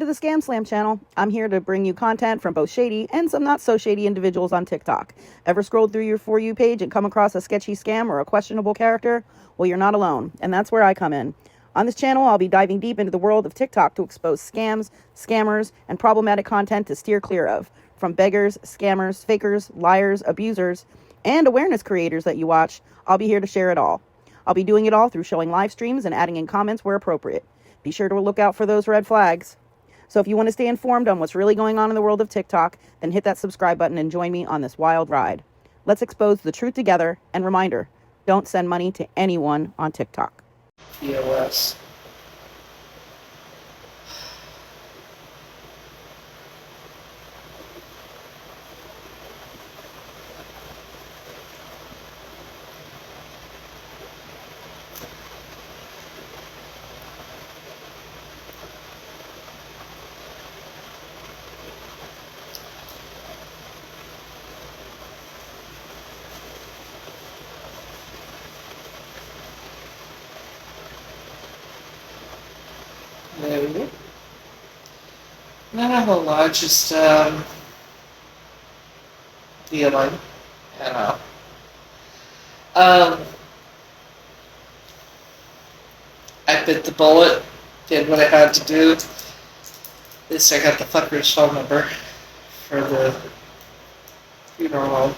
to the ScamSlam channel. I'm here to bring you content from both shady and some not so shady individuals on TikTok. Ever scrolled through your For You page and come across a sketchy scam or a questionable character? Well, you're not alone, and that's where I come in. On this channel, I'll be diving deep into the world of TikTok to expose scams, scammers, and problematic content to steer clear of. From beggars, scammers, fakers, liars, abusers, and awareness creators that you watch, I'll be here to share it all. I'll be doing it all through showing live streams and adding in comments where appropriate. Be sure to look out for those red flags. So if you want to stay informed on what's really going on in the world of TikTok, then hit that subscribe button and join me on this wild ride. Let's expose the truth together, and reminder, don't send money to anyone on TikTok. POS. There we go. Not a whole lot, just dealing. I bit the bullet, did what I had to do. At least I got the fucker's phone number for the funeral home.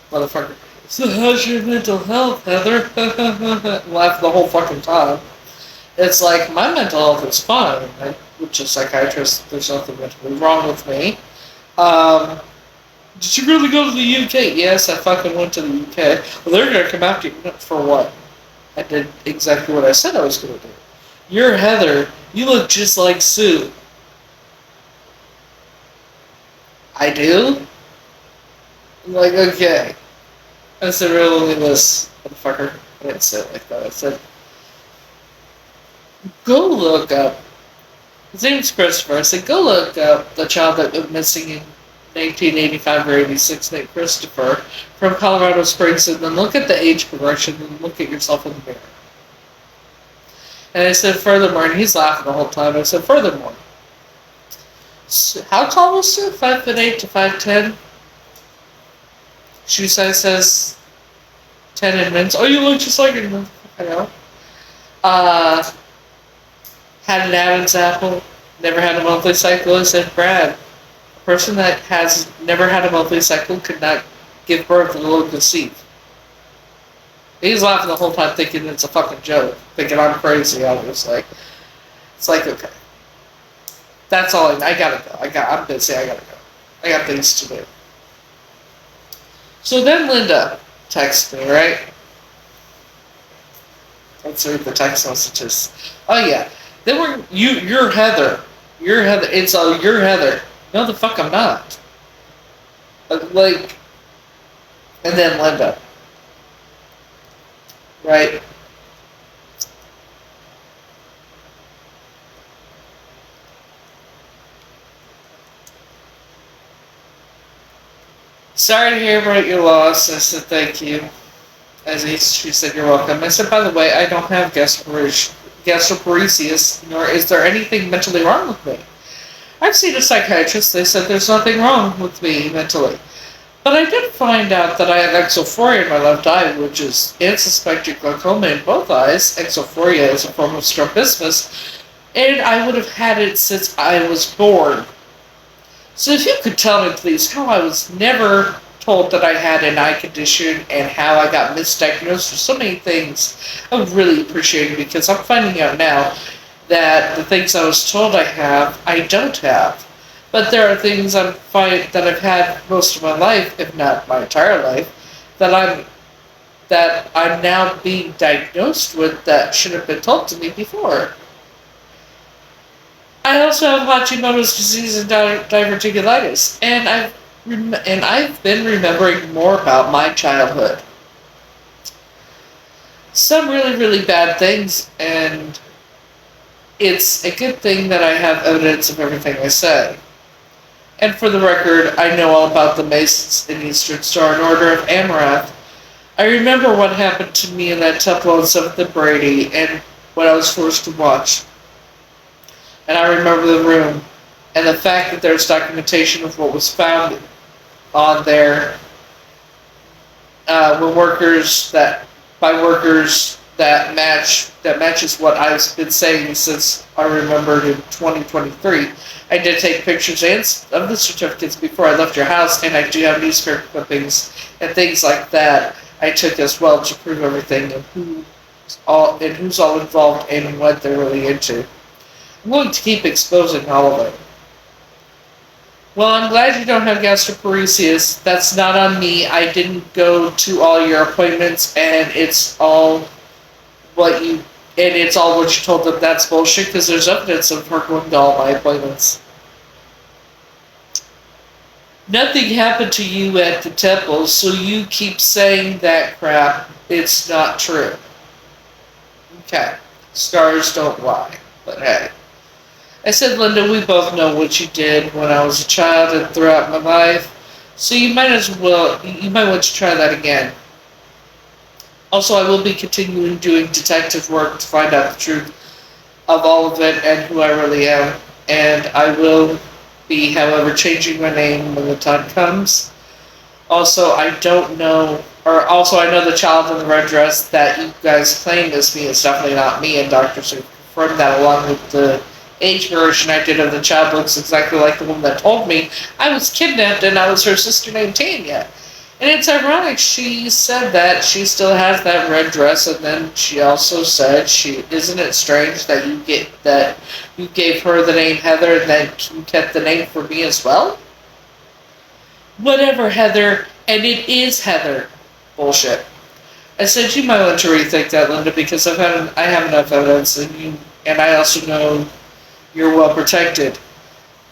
Motherfucker. So how's your mental health, Heather? Laugh the whole fucking time. It's like, my mental health is fine. Which is psychiatrist, there's nothing mentally wrong with me. Did you really go to the UK? Yes, I fucking went to the UK. Well, they're gonna come after you. For what? I did exactly what I said I was gonna do. You're Heather. You look just like Sue. I do? I'm like, okay. I said, really, this motherfucker. I didn't say it like that. I said, go look up. His name's Christopher. I said, go look up the child that went missing in 1985 or 86 named Christopher from Colorado Springs, and then look at the age progression and look at yourself in the mirror. And I said, furthermore, and he's laughing the whole time. I said, furthermore, so how tall was Sue? 5'8" to 5'10"? Shoe size says 10 in men's. Oh, you look just like him. I know. Had an Adam's apple. Never had a monthly cycle. I said, Brad, a person that has never had a monthly cycle could not give birth and will conceive. He's laughing the whole time thinking it's a fucking joke. Thinking I'm crazy, obviously. It's like, okay. That's all I gotta go. I'm busy, I gotta go. I got things to do. So then Linda texted me, right? Let's read the text messages. Oh yeah. Then you're Heather. You're Heather. It's you're Heather. No, the fuck I'm not. Like, and then Linda. Right? Sorry to hear about your loss. I said thank you. She said you're welcome. I said, by the way, I don't have gastroparesis, nor is there anything mentally wrong with me. I've seen a psychiatrist. They said there's nothing wrong with me mentally. But I did find out that I have exophoria in my left eye, which is unsuspected glaucoma in both eyes. Exophoria is a form of strabismus, and I would have had it since I was born. So if you could tell me, please, how I was never told that I had an eye condition and how I got misdiagnosed for so many things, I would really appreciate it, because I'm finding out now that the things I was told I have, I don't have. But there are things that I've had most of my life, if not my entire life, that I'm now being diagnosed with that should have been told to me before. I also have Hashimoto's disease and diverticulitis, and I've been remembering more about my childhood. Some really, really bad things, and it's a good thing that I have evidence of everything I say. And for the record, I know all about the Masons in Eastern Star and Order of Amaranth. I remember what happened to me in that temple on 7th and Brady and what I was forced to watch. And I remember the room and the fact that there's documentation of what was found on there were workers that by workers that matches what I've been saying since I remembered in 2023. I did take pictures of the certificates before I left your house, and I do have newspaper clippings and things like that I took as well to prove everything and who's all involved and what they're really into. I'm going to keep exposing all of it. Well, I'm glad you don't have gastroparesis. That's not on me. I didn't go to all your appointments, and it's all what you told them. That's bullshit, because there's evidence of her going to all my appointments. Nothing happened to you at the temple, so you keep saying that crap. It's not true. Okay. Stars don't lie. But hey. I said, Linda, we both know what you did when I was a child and throughout my life, so you might want to try that again. Also, I will be continuing doing detective work to find out the truth of all of it and who I really am, and I will be, however, changing my name when the time comes. Also, I know the child in the red dress that you guys claim is me is definitely not me, and doctors have confirmed that along with the age version I did of the child looks exactly like the woman that told me I was kidnapped and I was her sister named Tanya. And it's ironic, she said that she still has that red dress, and then she also said, isn't it strange that you gave her the name Heather and that you kept the name for me as well? Whatever, Heather, and it is Heather. Bullshit. I said you might want to rethink that, Linda, because I have enough evidence, and I also know you're well protected.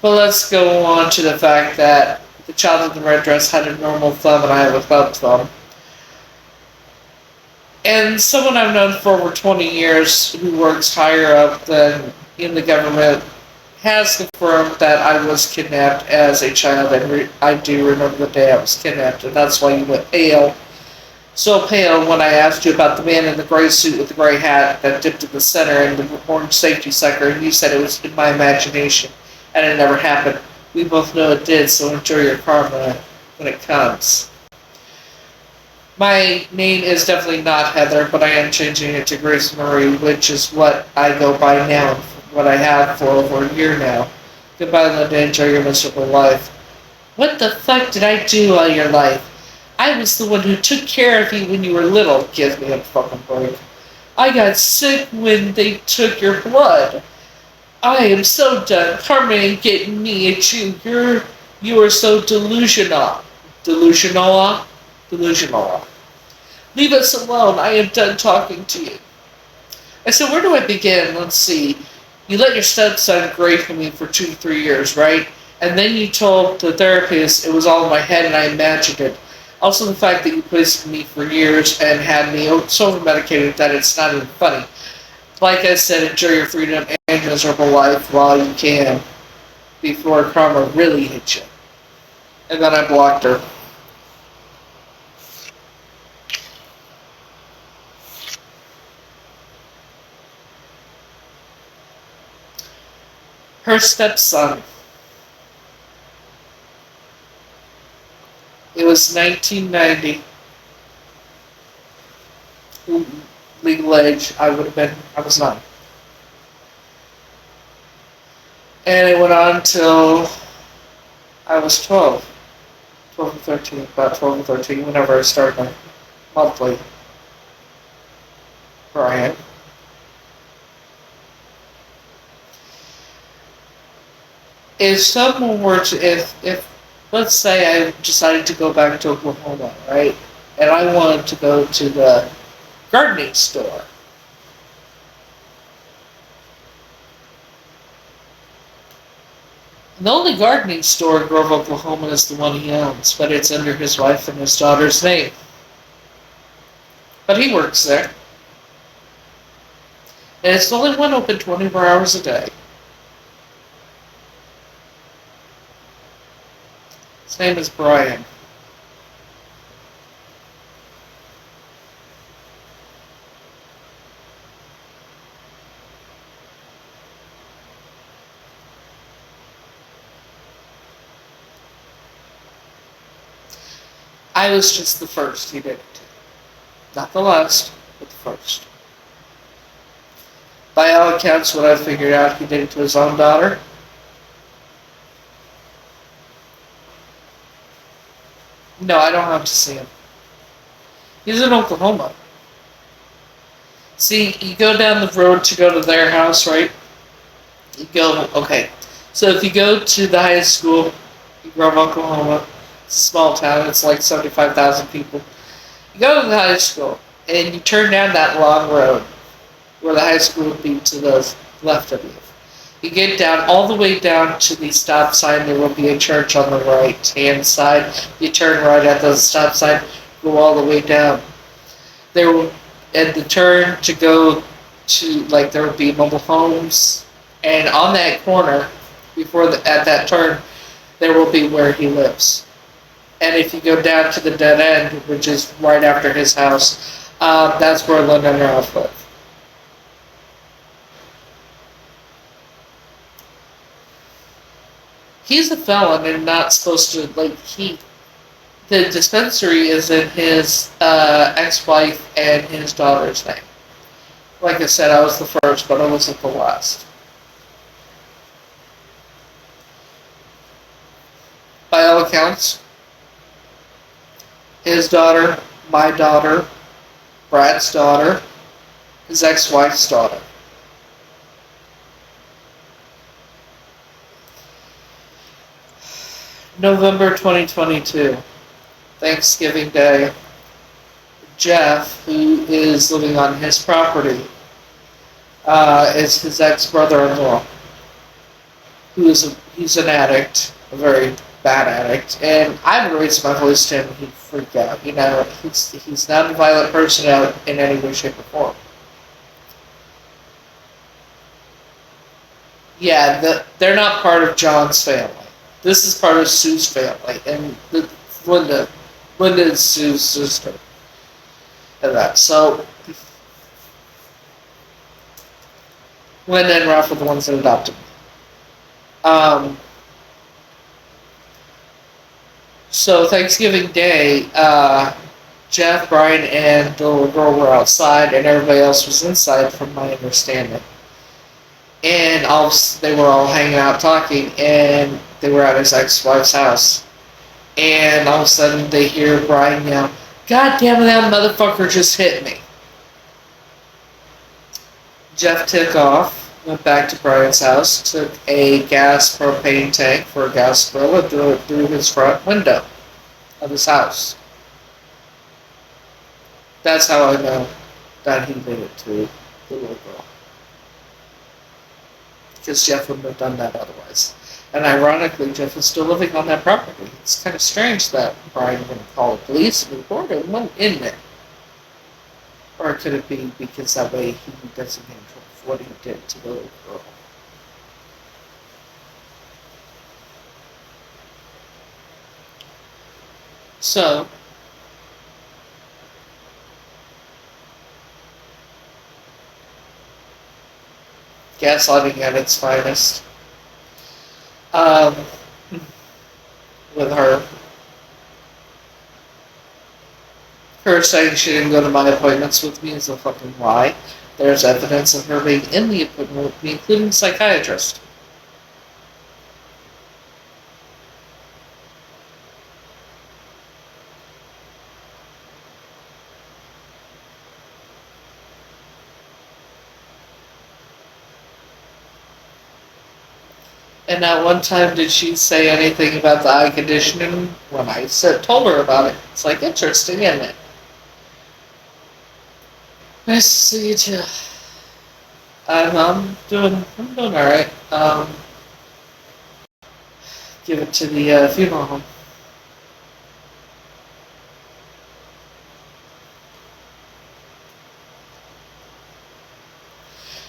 But let's go on to the fact that the child in the red dress had a normal thumb and I have a clubbed thumb. And someone I've known for over 20 years who works higher up than in the government has confirmed that I was kidnapped as a child, and I do remember the day I was kidnapped, and that's why you went pale. So pale when I asked you about the man in the gray suit with the gray hat that dipped in the center and the orange safety sucker, and you said it was in my imagination, and it never happened. We both know it did, so enjoy your karma when it comes. My name is definitely not Heather, but I am changing it to Grace Marie, which is what I go by now, what I have for over a year now. Goodbye, Linda. Enjoy your miserable life. What the fuck did I do all your life? I was the one who took care of you when you were little. Give me a fucking break. I got sick when they took your blood. I am so done. Karma ain't getting me at you. You are so delusional. Delusional? Delusional. Leave us alone. I am done talking to you. I said, where do I begin? Let's see. You let your stepson grade for me for 2 to 3 years, right? And then you told the therapist it was all in my head and I imagined it. Also, the fact that you poisoned me for years and had me so over-medicated that it's not even funny. Like I said, enjoy your freedom and miserable life while you can, before karma really hits you. And then I blocked her. Her stepson. It was 1990. Legal age, I was 9. And it went on till I was 12. 12 or 13, about 12 or 13, whenever I started my monthly grind. If someone were to, if let's say I decided to go back to Oklahoma, right? And I wanted to go to the gardening store. The only gardening store in Grove, Oklahoma is the one he owns, but it's under his wife and his daughter's name. But he works there. And it's the only one open 24 hours a day. His name is Brian. I was just the first he did it to. Not the last, but the first. By all accounts, what I figured out, he did it to his own daughter. No, I don't have to see him. He's in Oklahoma. See, you go down the road to go to their house, right? You go, okay. So if you go to the high school, you grow up in Oklahoma, it's a small town, it's like 75,000 people. You go to the high school, and you turn down that long road where the high school would be to the left of you. You get down, all the way down to the stop sign, there will be a church on the right-hand side. You turn right at the stop sign, go all the way down. There will, at the turn to go to, like, there will be mobile homes, and on that corner, at that turn, there will be where he lives. And if you go down to the dead end, which is right after his house, that's where Linda and Ralph live. He's a felon and not supposed to, the dispensary is in his ex-wife and his daughter's name. Like I said, I was the first, but I wasn't the last. By all accounts, his daughter, my daughter, Brad's daughter, his ex-wife's daughter. November 2022, Thanksgiving Day. Jeff, who is living on his property, is his ex-brother-in-law, he's an addict, a very bad addict, and I would raise my voice to him, he'd freak out. You know, he's not a violent person out in any way, shape, or form. Yeah, they're not part of John's family. This is part of Sue's family, and Linda is Sue's sister. And that. So, Linda and Ralph are the ones that adopted me. So, Thanksgiving Day, Jeff, Brian, and the little girl were outside, and everybody else was inside, from my understanding. And they were all hanging out talking, and they were at his ex-wife's house. And all of a sudden, they hear Brian yell, "God damn it, that motherfucker just hit me." Jeff took off, went back to Brian's house, took a gas propane tank for a gas grill, and threw it through his front window of his house. That's how I know that he did it to the little girl. Because Jeff wouldn't have done that otherwise. And ironically, Jeff is still living on that property. It's kind of strange that Brian wouldn't call the police and report him when in there. Or could it be because that way he doesn't get in trouble for what he did to the little girl? So, gaslighting at its finest. With her. Her saying she didn't go to my appointments with me is a fucking lie. There's evidence of her being in the appointment with me, including a psychiatrist. And not one time did she say anything about the eye conditioning when I told her about it. It's like, interesting, isn't it? Nice to see you too. I'm doing alright. Give it to the funeral home.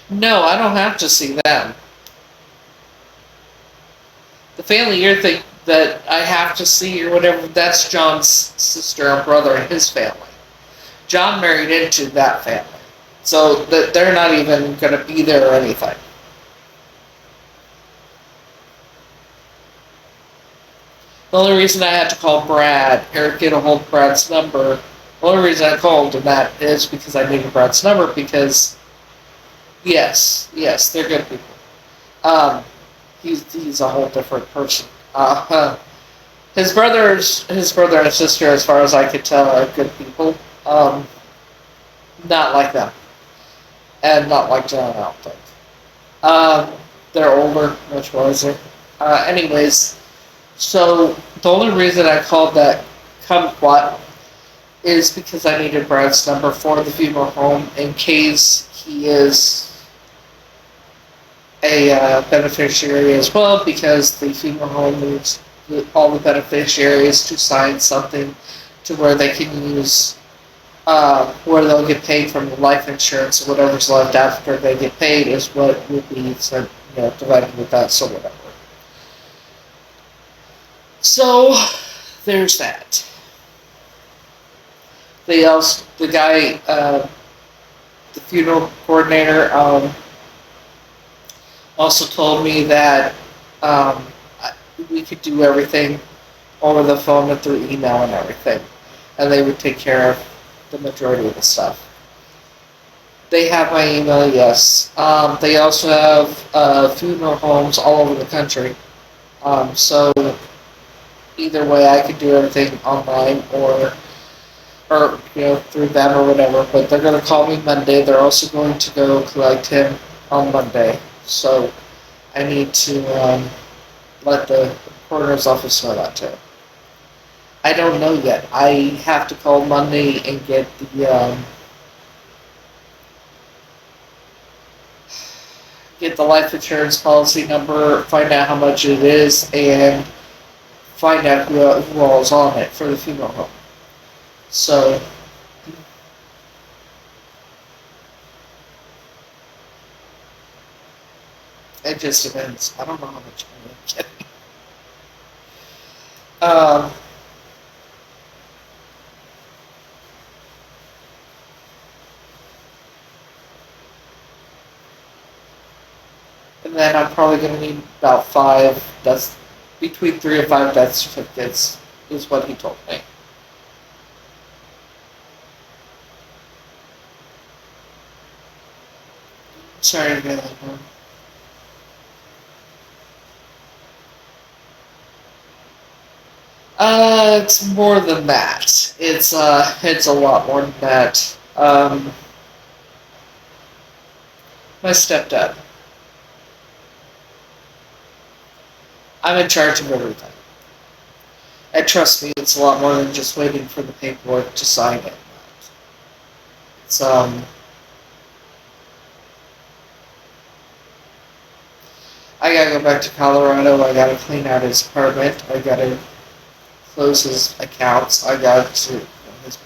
No, I don't have to see them. The family you're thinking that I have to see or whatever, that's John's sister and brother and his family. John married into that family. So they're not even going to be there or anything. The only reason I had to call Brad or get a hold of Brad's number, the only reason I called him that is because I needed Brad's number because, yes, they're good people. Um, he's a whole different person. His brother and sister, as far as I could tell, are good people. Not like them, and not like John. I don't think. They're older, much wiser. Anyways, so the only reason I called that kumquat is because I needed Brad's number for the funeral home in case he is a beneficiary as well, because the funeral home needs all the beneficiaries to sign something to where they can use, where they'll get paid from the life insurance, or whatever's left after they get paid is what would be sent, divided with that, so whatever. So, there's that. The guy, the funeral coordinator, also told me that we could do everything over the phone and through email and everything, and they would take care of the majority of the stuff. They have my email, yes. They also have funeral homes all over the country. So either way, I could do everything online or through them or whatever. But they're going to call me Monday. They're also going to go collect him on Monday. So I need to let the coroner's office know that too. I don't know yet. I have to call Monday and get the life insurance policy number, find out how much it is, and find out who all is on it for the funeral home. So, it just depends. I don't know how much I'm going to get. And then I'm probably going to need about 5 deaths, between 3 and 5 death certificates, is what he told me. Sorry to get that one. It's more than that. It's a lot more than that. My stepdad. I'm in charge of everything. And trust me, it's a lot more than just waiting for the paperwork to sign it. It's, I gotta go back to Colorado, I gotta clean out his apartment, I gotta close his accounts, I got to, his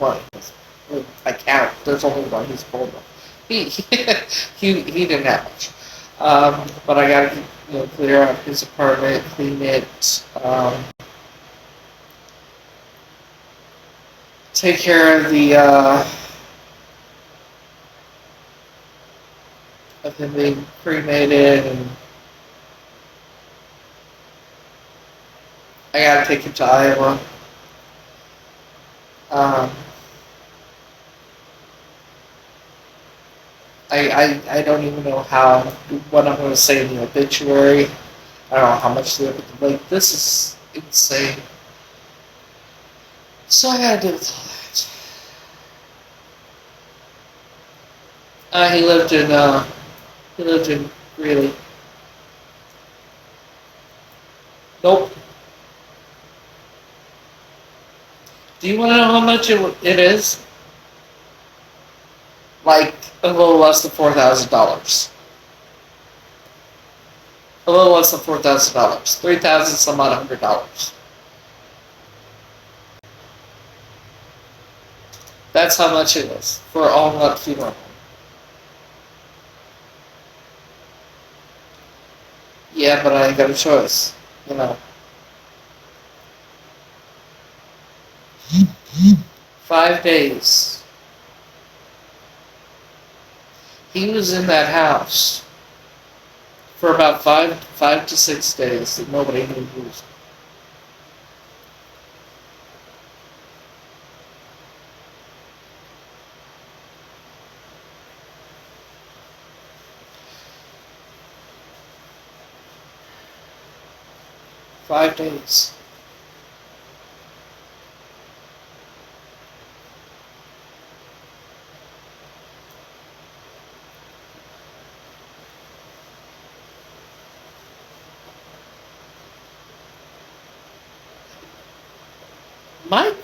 account, there's only one he's pulled up. He didn't have much. But I gotta, clear out his apartment, clean it, take care of of him being cremated, and I gotta take him to Iowa. I don't even know what I'm going to say in the obituary. I don't know how much this is insane. So I gotta deal with all that. He lived in Greeley. Nope. Do you want to know how much it is? Like a little less than $4,000. A little less than $4,000. $3,000 some odd $100. That's how much it is for all that funeral home. Yeah, but I ain't got a choice. You know. 5 days. He was in that house for about 5 to 6 days that nobody knew he was. 5 days.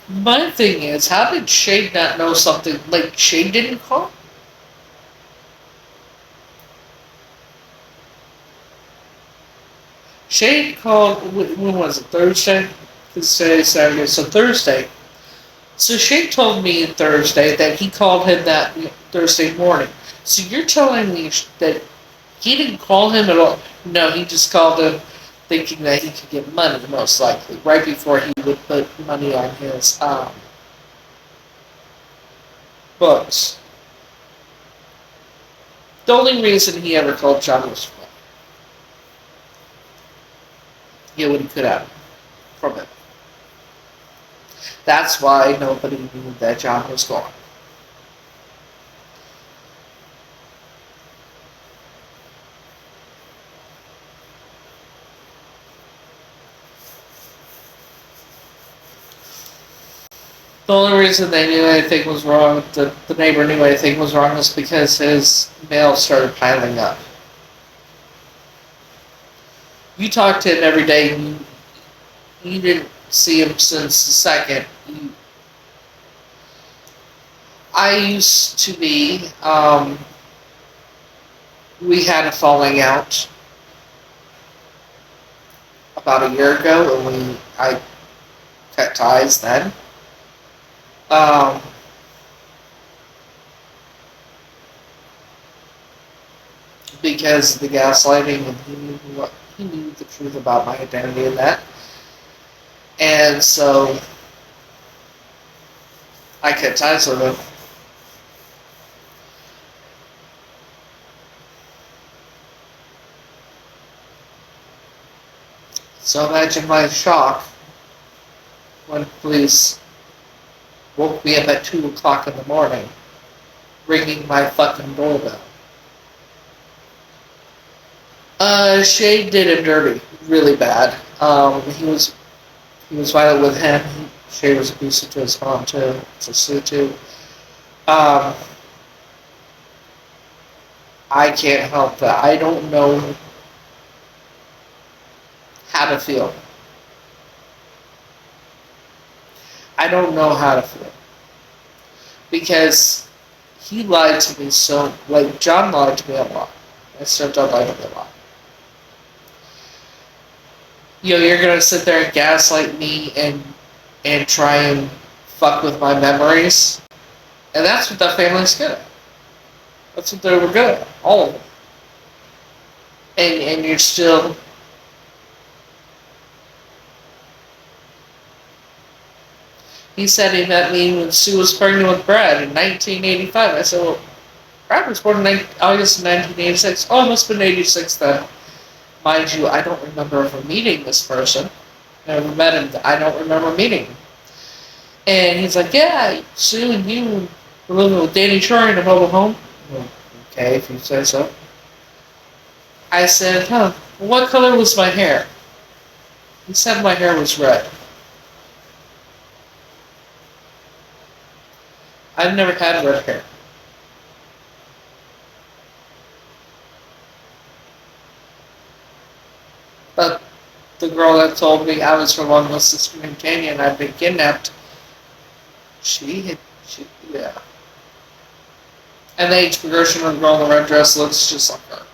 My thing is, how did Shade not know something? Like, Shade didn't call? Shade called, when was it, Thursday? Thursday, Saturday, so Thursday. So Shade told me Thursday that he called him that Thursday morning. So you're telling me that he didn't call him at all? No, he just called him thinking that he could get money, most likely, right before he would put money on his books. The only reason he ever called John was for money. Get what he could out from it. That's why nobody knew that John was gone. The only reason they knew anything was wrong, the neighbor knew anything was wrong, was because his mail started piling up. You talk to him every day, and you didn't see him since the second. I used to be, we had a falling out about a year ago, and I cut ties then. Because of the gaslighting, and he knew the truth about my identity and that. And so I cut ties with him. So imagine my shock when police woke me up at 2 o'clock in the morning, ringing my fucking doorbell. Shade did him dirty, really bad. He was violent with him. Shade was abusive to his mom too, to Sue too. I can't help that. I don't know how to feel. I don't know how to feel. Because he lied to me so, like, John lied to me a lot. My stepdad lied to me a lot. You know, you're gonna sit there and gaslight me and try and fuck with my memories. And that's what that family's good at. That's what they were good at. All of them. And you're still... He said he met me when Sue was pregnant with Brad in 1985. I said, well, Brad was born in August of 1986. Oh, it must have been 86 then. Mind you, I don't remember ever meeting this person. I never met him. I don't remember meeting him. And he's like, yeah, Sue and you were living with Danny Shore in a mobile home. Well, okay, if you say so. I said, huh, what color was my hair? He said my hair was red. I've never had red hair. But the girl that told me I was her long-lost sister named Tanya and I'd been kidnapped, yeah. And the age progression of the girl in the red dress looks just like her.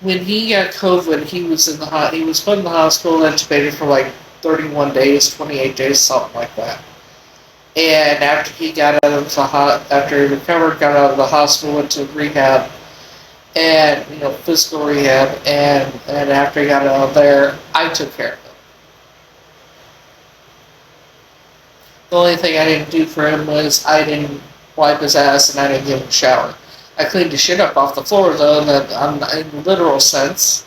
When he got COVID, he was he was put in the hospital and intubated for like 31 days, 28 days, something like that. And after he got out of after he recovered, got out of the hospital, went to rehab, and physical rehab, and after he got out of there, I took care of him. The only thing I didn't do for him was I didn't wipe his ass and I didn't give him a shower. I cleaned the shit up off the floor, though, in the literal sense.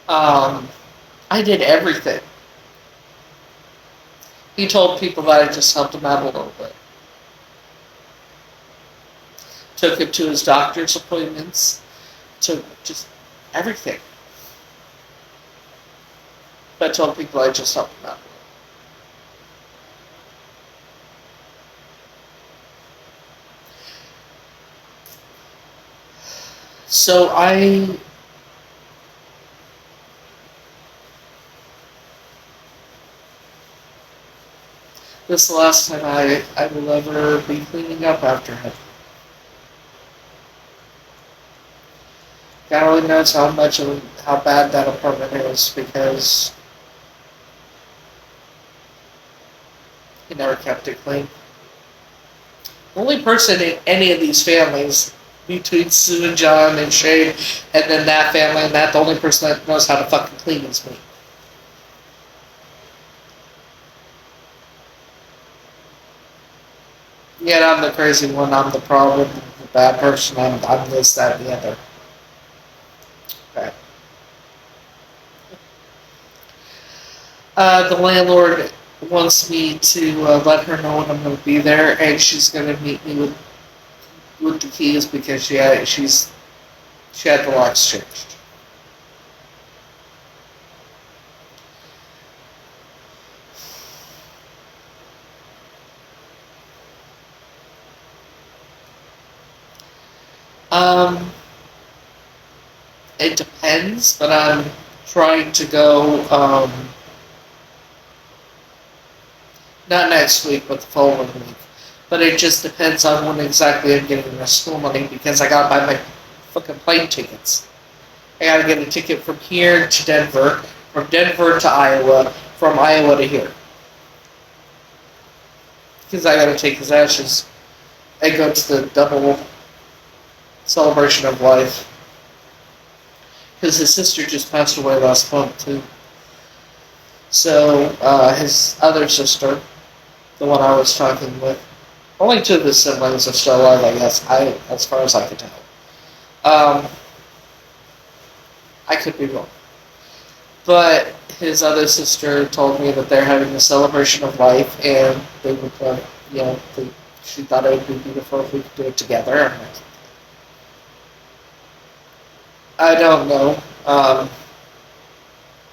I did everything. He told people that I just helped him out a little bit. Took him to his doctor's appointments. Took just everything. But I told people I just helped him out. So this is the last time I will ever be cleaning up after him. God only knows how bad that apartment is, because he never kept it clean. The only person in any of these families, between Sue and John and Shane, and then that family and that, the only person that knows how to fucking clean is me. Yet I'm the crazy one, I'm the problem, the bad person, I'm this, that, and the other. Okay. The landlord wants me to let her know when I'm going to be there, and she's going to meet me with the keys because she had the locks changed. It depends, but I'm trying to go, not next week, but the following week. But it just depends on when exactly I'm getting my school money, because I gotta buy my fucking plane tickets. I gotta get a ticket from here to Denver, from Denver to Iowa, from Iowa to here. Because I gotta take his ashes and go to the double celebration of life. Because his sister just passed away last month, too. So, his other sister, the one I was talking with, only two of his siblings are still alive, I guess, as far as I can tell. I could be wrong. But his other sister told me that they're having a celebration of life, and they would, she thought it would be beautiful if we could do it together. I don't know.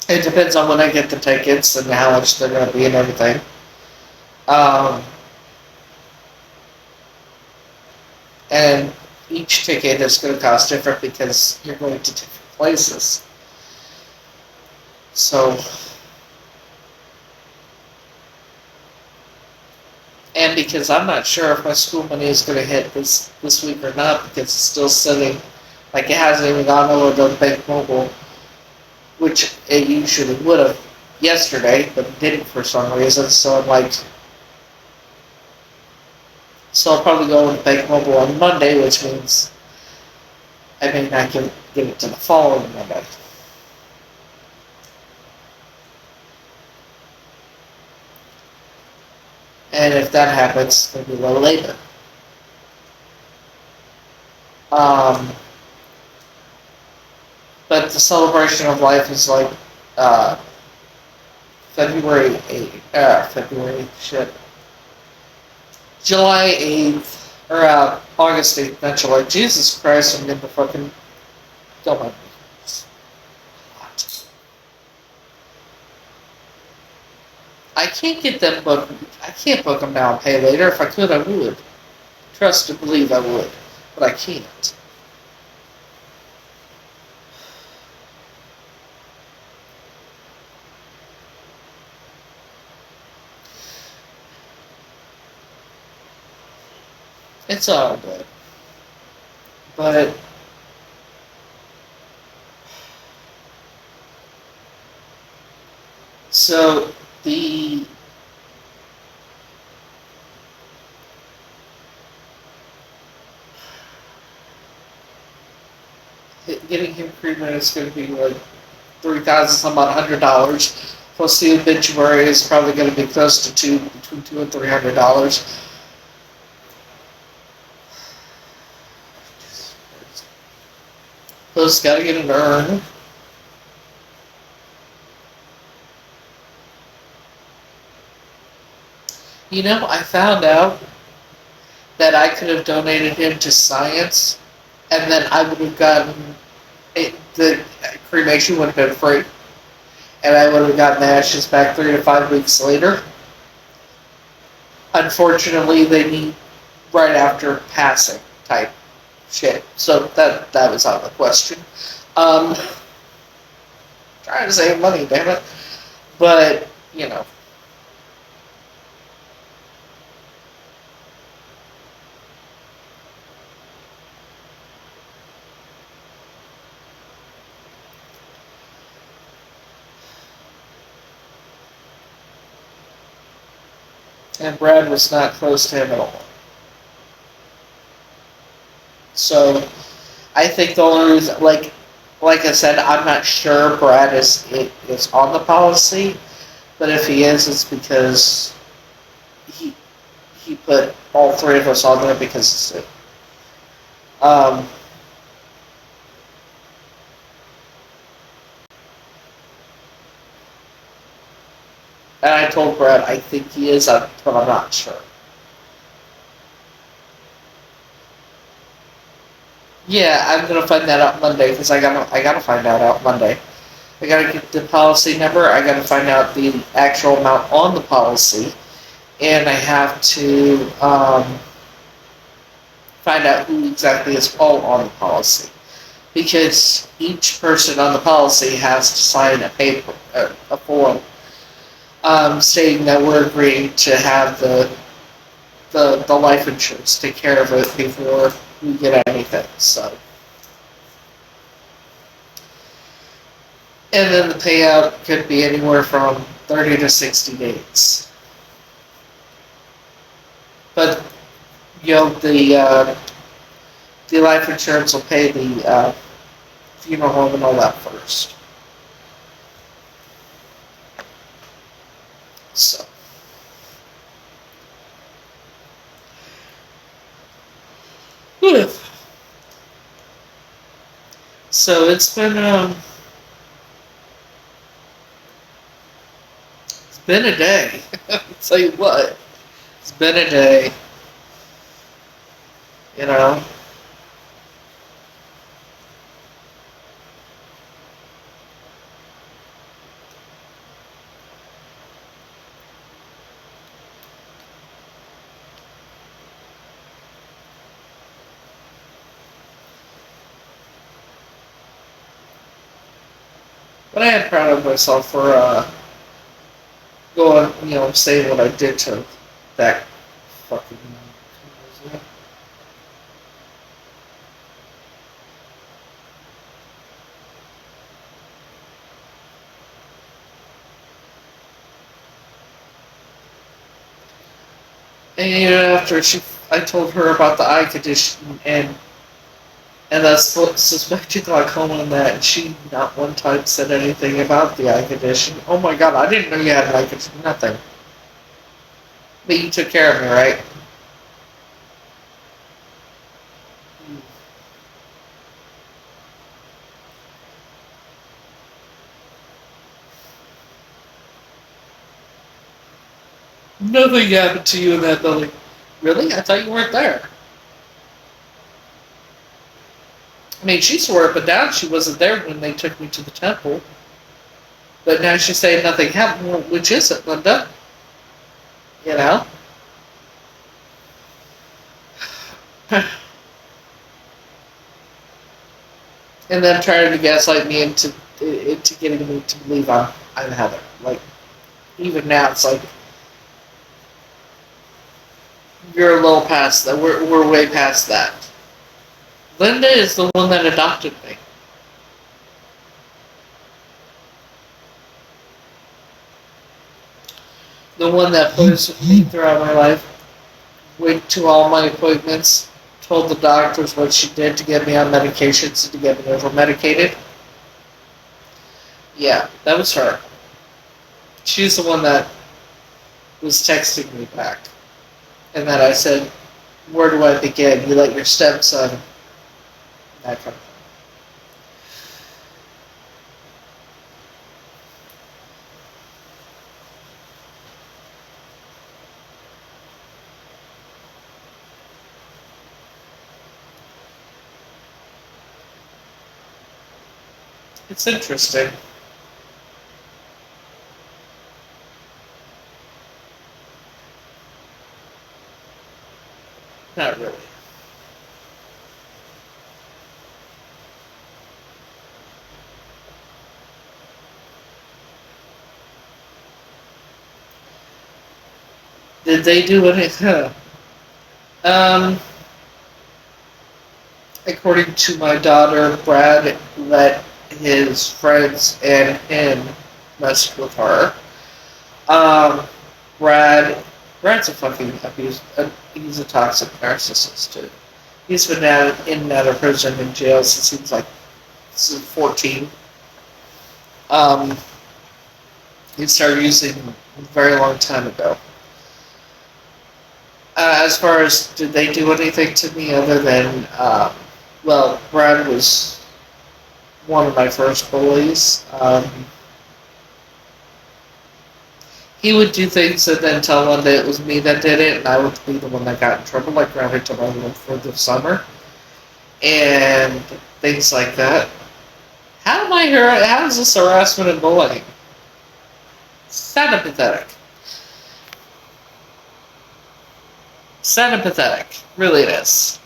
It depends on when I get the tickets and how much they're going to be and everything. And each ticket is going to cost different because you're going to different places. So, and because I'm not sure if my school money is going to hit this week or not, because it's still sitting, like it hasn't even gone over to Bank Mobile, which it usually would have yesterday, but it didn't for some reason. So I'm like, so I'll probably go to Bank Mobile on Monday, which means I may not get it to the following Monday. And if that happens, maybe a little later. But the celebration of life is like February 8th, July 8th, or August 8th, not July. Jesus Christ, I'm getting the fucking... Don't mind me. I can't get them booked. I can't book them now and pay later. If I could, I would. Trust and believe I would. But I can't. It's all good. But So the getting him cremated is going to be like $3,000 some odd $100. Plus the obituary is probably going to be close to between $200 and $300. Plus, got to get an urn. You know, I found out that I could have donated him to science, and then I would have gotten the cremation would have been free, and I would have gotten the ashes back 3 to 5 weeks later. Unfortunately, they need right after passing type shit, so that was out of the question. Trying to save money, damn it, but you know. And Brad was not close to him at all. So, I think the only reason, like I said, I'm not sure Brad is on the policy, but if he is, it's because he put all 3 of us on there because it's and I told Brad I think he is, but I'm not sure. Yeah, I'm gonna find that out Monday because I gotta find that out Monday. I gotta get the policy number. I gotta find out the actual amount on the policy, and I have to find out who exactly is all on the policy, because each person on the policy has to sign a form, stating that we're agreeing to have the life insurance take care of it before we get anything. So, and then the payout could be anywhere from 30 to 60 days. But the life insurance will pay the funeral home and all that first. So. So it's been a day. I'll tell you what, it's been a day. You know. But I am proud of myself for going, saying what I did to that fucking. And after I told her about the eye condition and that's suspected glaucoma and that, and she not one time said anything about the eye condition. Oh my god, I didn't know you had an eye condition. Nothing. But you took care of me, right? Nothing happened to you in that building. Really? I thought you weren't there. I mean, she swore up and down she wasn't there when they took me to the temple. But now she's saying nothing happened. Well, which is it, Linda? You know? And then trying to gaslight me into getting me to believe I'm Heather. Like, even now, it's like, you're a little past that. We're way past that. Linda is the one that adopted me. the one that plays with me throughout my life, went to all my appointments, told the doctors what she did to get me on medications and to get me over medicated. Yeah, that was her. She's the one that was texting me back. And then I said, where do I begin? You let your stepson, that kind of thing. It's interesting. Not really. Did they do anything? According to my daughter, Brad let his friends and him mess with her. Um, Brad's a fucking abuse. He's a toxic narcissist too. He's been in and out of prison and jail since he was like 14. Um, he started using a very long time ago. As far as did they do anything to me other than, well, Brad was one of my first bullies. He would do things and then tell one day it was me that did it, and I would be the one that got in trouble, like grounded to my room for the summer, and things like that. How is this harassment and bullying? Sad and pathetic. Sad and pathetic. Really it is.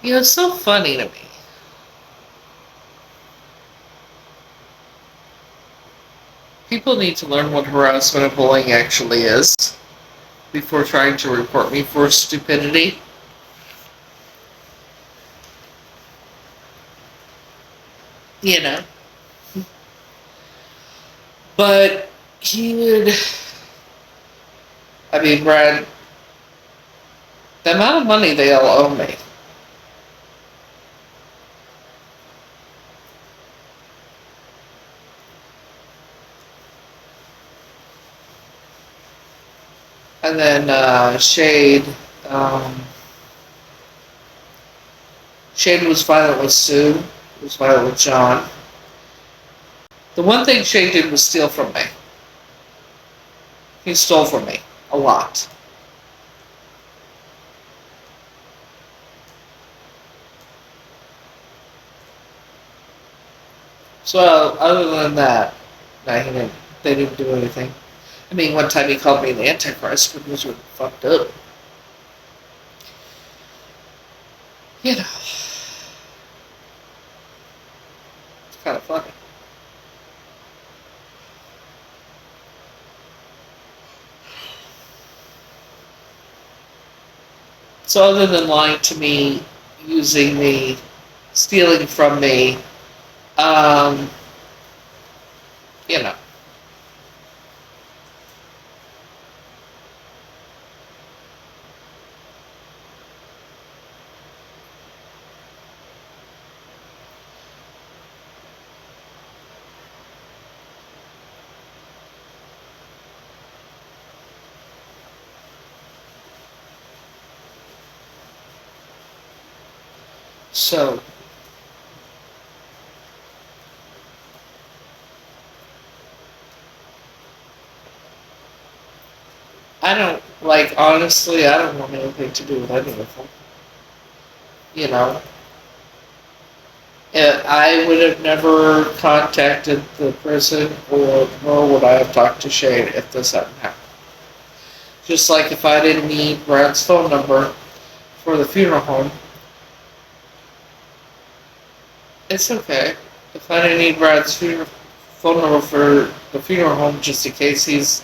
You know, it's so funny to me. People need to learn what harassment and bullying actually is before trying to report me for stupidity. You know. But he would... I mean, Brad, the amount of money they all owe me. And then Shade. Shade was violent with Sue. Was violent with John. The one thing Shade did was steal from me. He stole from me. A lot. So, other than that, they didn't do anything. I mean, one time he called me the Antichrist, but it was really fucked up. You know. It's kind of funny. So other than lying to me, using me, stealing from me, you know. So, honestly, I don't want anything to do with any of them. You know, I would have never contacted the prison, nor would I have talked to Shane if this hadn't happened. Just like if I didn't need Brad's phone number for the funeral home, it's okay. If I didn't need Brad's phone number for the funeral home, just in case he's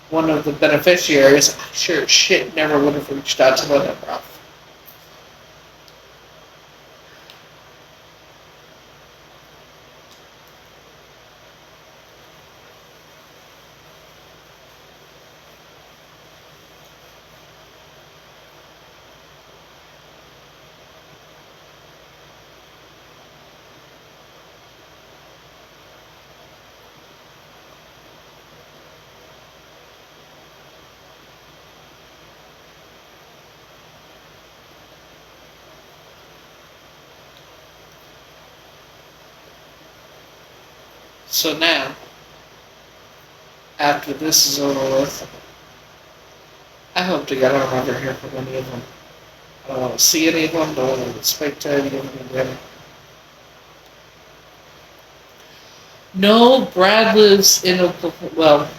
one of the beneficiaries, I sure as shit never would have reached out to let him off. So now, after this is over with, I hope to God I don't ever hear from any of them. I don't want to see any of them, don't want to speak to any of them. No, Brad lives in Oklahoma. Well,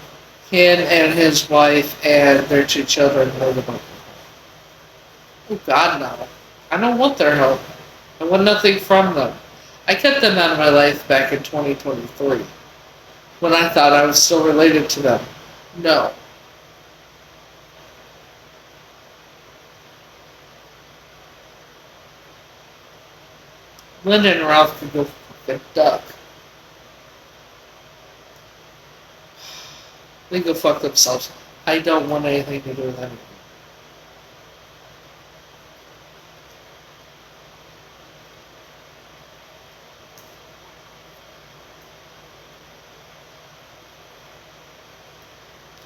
him and his wife and their 2 children live in Oklahoma. Oh, God, no. I don't want their help. I want nothing from them. I kept them out of my life back in 2023 when I thought I was still related to them. No. Linda and Ralph could go fucking duck. They go fuck themselves. I don't want anything to do with them.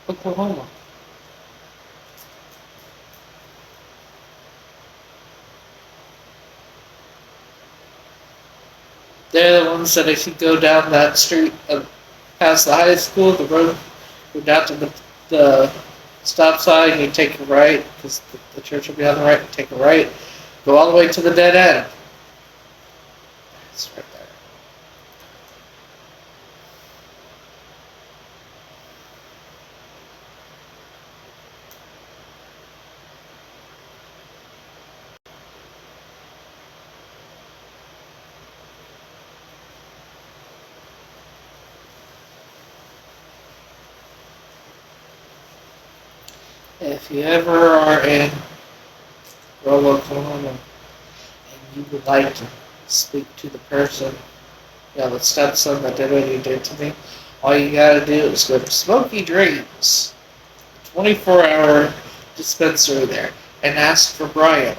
Oklahoma. They're the ones that if you go down that street past the high school, the road, go down to the stop sign, you take a right, because the church will be on the right, you take a right, go all the way to the dead end. It's right there. If you ever are in rural Oklahoma and you would like to speak to the person, the stepson that did what he did to me, all you gotta do is go to Smoky Dreams, 24-hour dispensary there, and ask for Brian.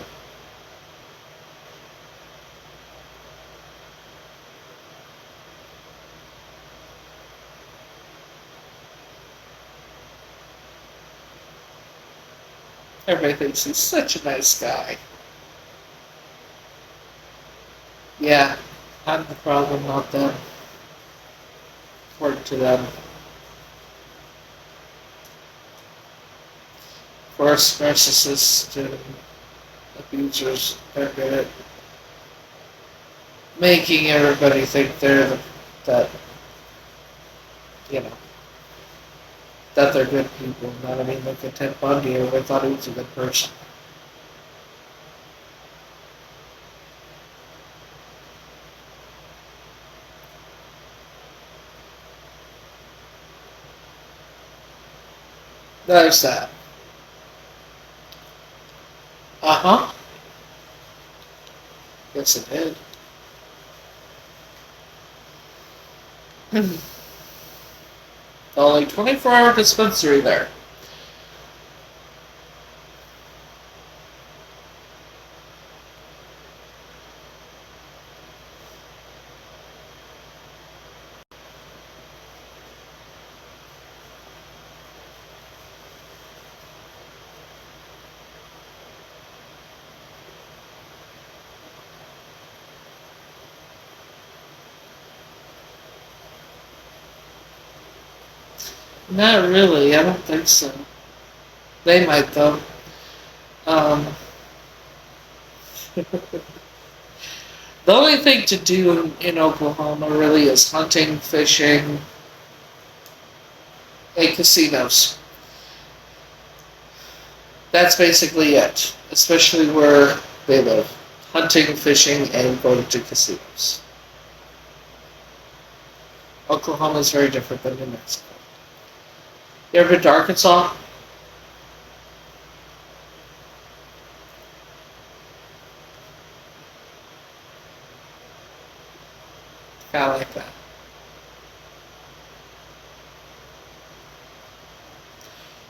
Everybody thinks he's such a nice guy. Yeah, I'm the problem, not them. According to them. Of course, narcissists and abusers are good at making everybody think that, you know, that they're good people. You know what I mean? Look at Ted Bundy, everybody thought he was a good person. There's that. Uh-huh. Yes, it did. Only 24-hour dispensary there. Not really, I don't think so. They might, though. Um, the only thing to do in Oklahoma really is hunting, fishing, and casinos. That's basically it, especially where they live. Hunting, fishing, and going to casinos. Oklahoma is very different than New Mexico. You ever been to Arkansas? Kind of like that.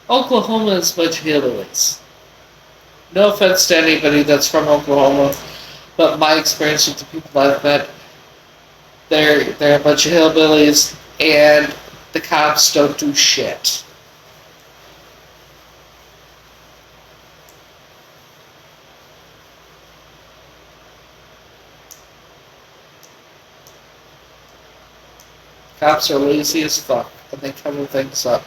Oklahoma is a bunch of hillbillies. No offense to anybody that's from Oklahoma, but my experience with the people I've met, they're a bunch of hillbillies, and the cops don't do shit. Cops are lazy as fuck, and they cover things up.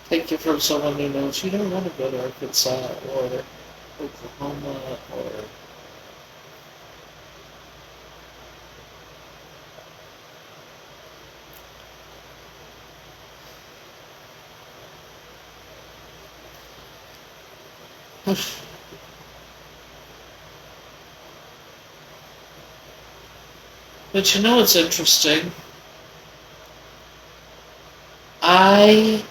Take it from someone who knows you don't want to go to Arkansas or Oklahoma or but you know what's interesting? I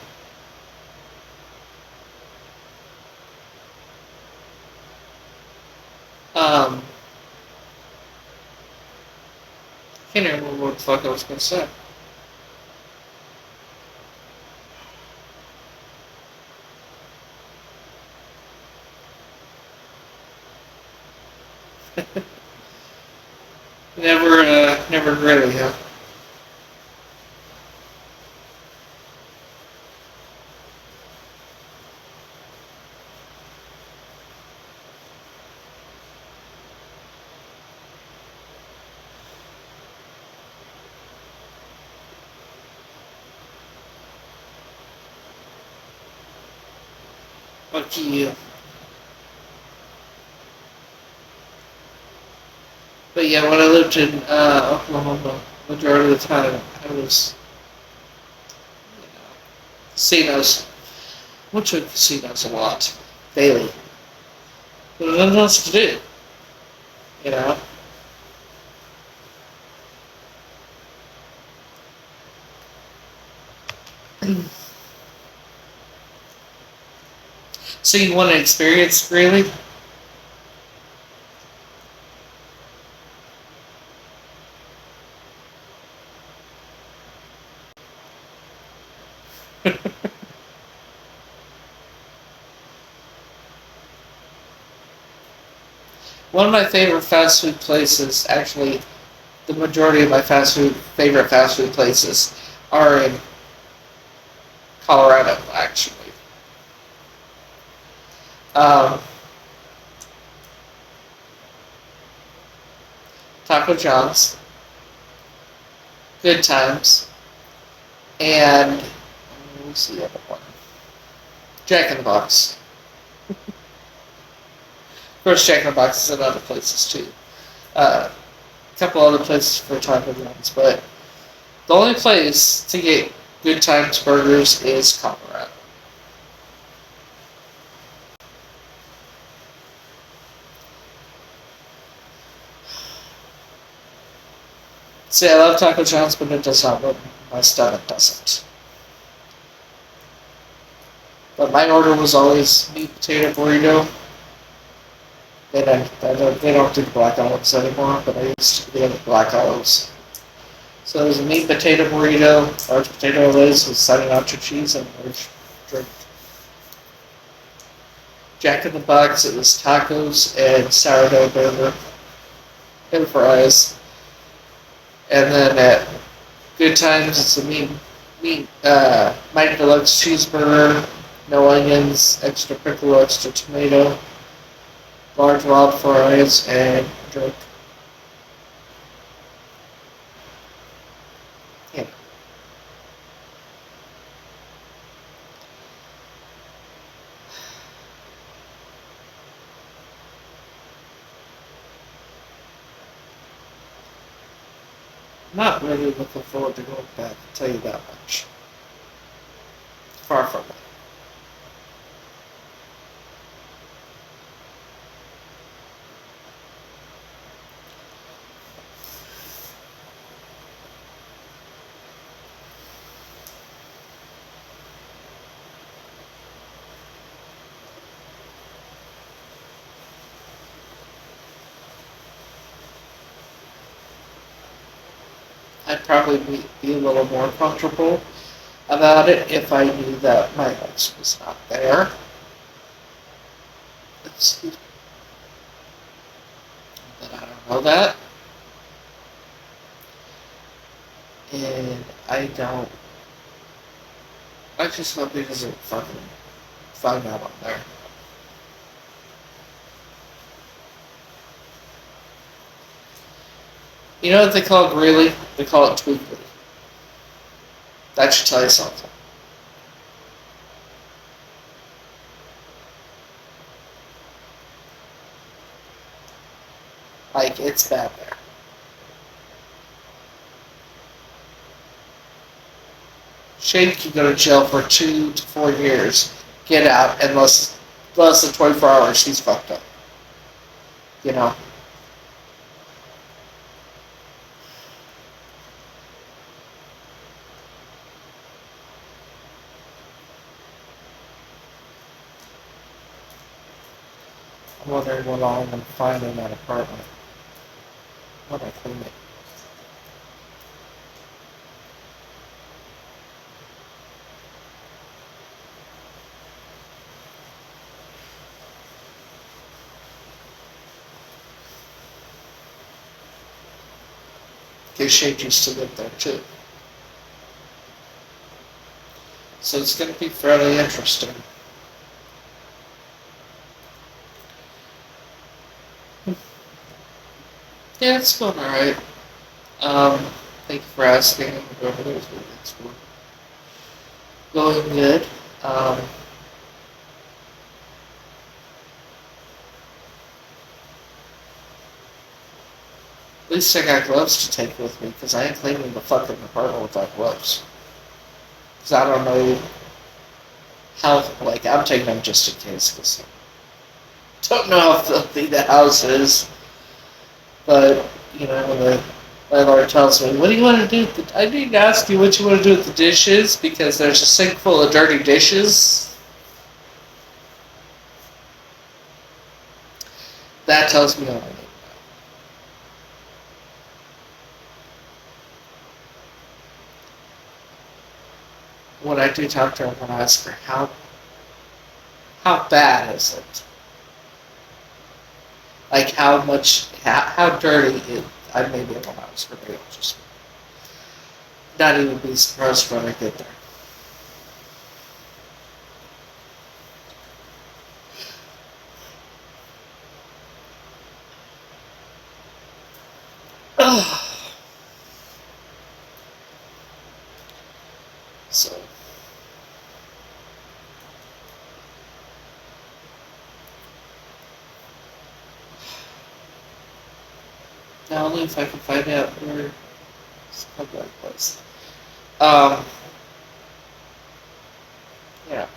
can't remember what the fuck I was gonna say. Never really, huh? Fuck you. But yeah, when I lived in Oklahoma, majority of the time I was, casinos. Went to casinos a lot, daily. There was nothing else to do, you know. So you want to experience really? One of my favorite fast food places, actually, the majority of my favorite fast food places are in Colorado, actually. Um, Taco John's, Good Times, and what's the other one? Jack in the Box. Of course, Jack in the Box is in other places too. A couple other places for Taco John's, but the only place to get Good Times burgers is Colorado. See, I love Taco John's, but it does not what my stomach doesn't. But my order was always meat potato burrito. They don't do the black olives anymore, but I used to get the black olives. So it was a meat potato burrito, large potato lays with side nacho cheese, and a large drink. Jack in the Box, it was tacos and sourdough burger and fries. And then at Good Times, it's a Mighty Deluxe cheeseburger, no onions, extra pickle, extra tomato, large wild fries, and drink. Yeah. Not really looking forward to going back, I'll tell you that much. Far from it. I'd probably be a little more comfortable about it if I knew that my ex was not there. Excuse me. But I don't know that. And I just hope he doesn't fucking find out I'm there. You know what they call greeley? They call it tweakly. That should tell you something. Like, it's bad there. Shade can go to jail for 2 to 4 years, get out, and less than 24 hours, he's fucked up. You know? I'm wondering what all I'm going to find in that apartment. What I clean it. Because Shade used to live there too. So it's going to be fairly interesting. Yeah, it's going alright. Thank you for asking. Whoever those meetings were going good. At least I got gloves to take with me, because I ain't cleaning the fucking apartment without gloves. Because I don't know how, like, I'm taking them just in case, because I don't know how filthy the house is. But, you know, when the landlord tells me, what do you want to do? I need to ask you what you want to do with the dishes, because there's a sink full of dirty dishes. That tells me all I need. When I do talk to her, I'm going to ask her, how bad is it? Like, how dirty is it? I maybe I won't ask her, maybe I'll just not even be surprised when I get there. So, now only if I can find out where it's called that place. Yeah.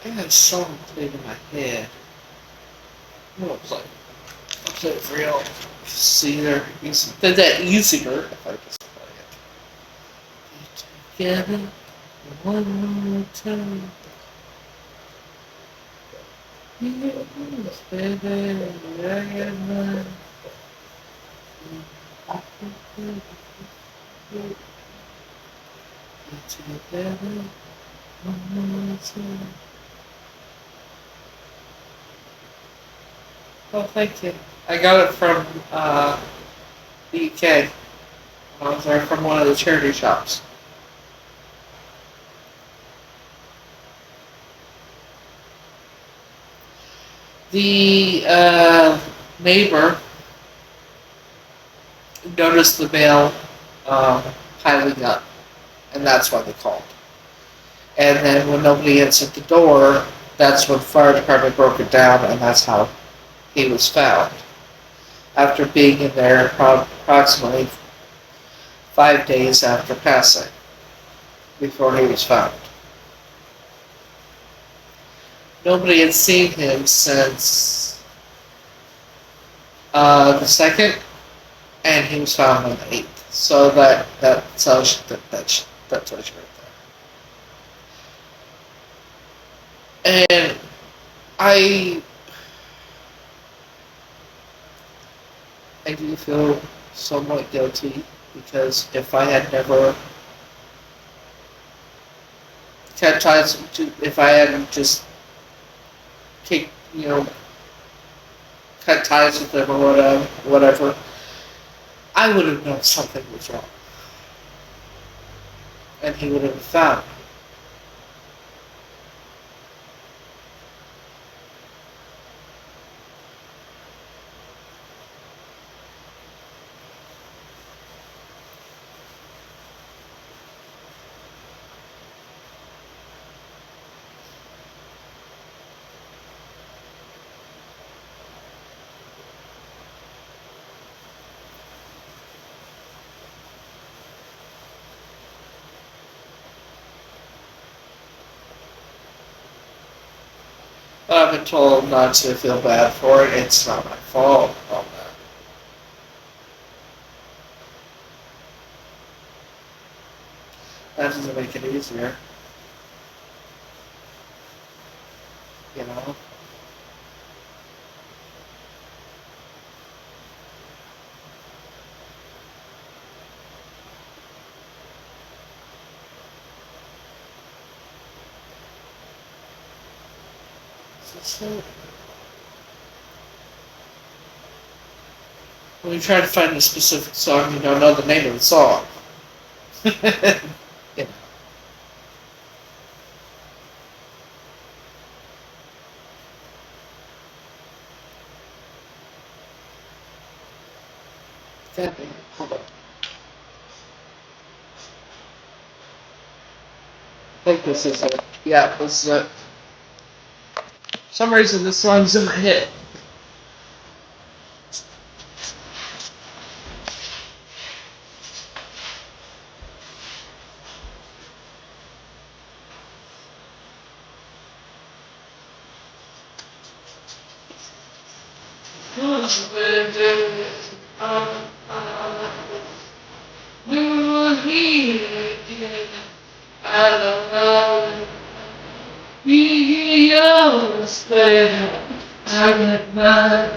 I had a song played in my head. What was like? I'll play it for y'all. See there, that easier if I just play it. Together one more time. Yes, baby, I got mine. Together one more time. Oh, thank you. I got it from the UK. I was there from one of the charity shops. The neighbor noticed the mail piling up, and that's why they called. And then when nobody answered the door, that's when the fire department broke it down, and that's how he was found. After being in there approximately 5 days after passing, before he was found. Nobody had seen him since the second, and he was found on the 8th. So that tells you that tells you right there. And I I do feel somewhat guilty because if I had never kept ties to, if I hadn't just kicked, cut ties with him or whatever, I would have known something was wrong, and he would have found. But I've been told not to feel bad for it. It's not my fault. All that. That doesn't make it easier, you know. So, when you try to find a specific song, you don't know the name of the song. Yeah. Hold on. I think this is it. Yeah, this is it. For some reason, this song's in my head. I don't know. We always play. I get mine.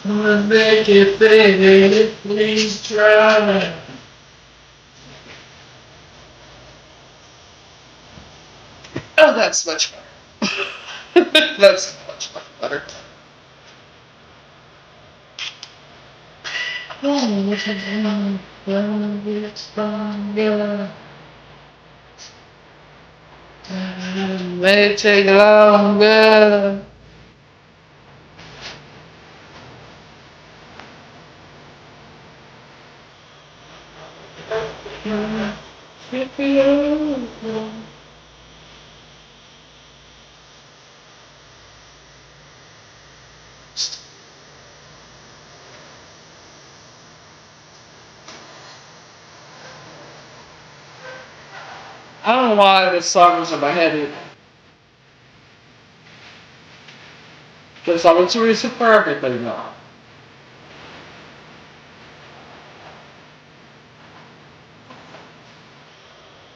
I'm gonna make it, baby. Please try. Oh, that's much better. That's much better. May take longer. I don't know why this song was in my head because I was a reason for everything now.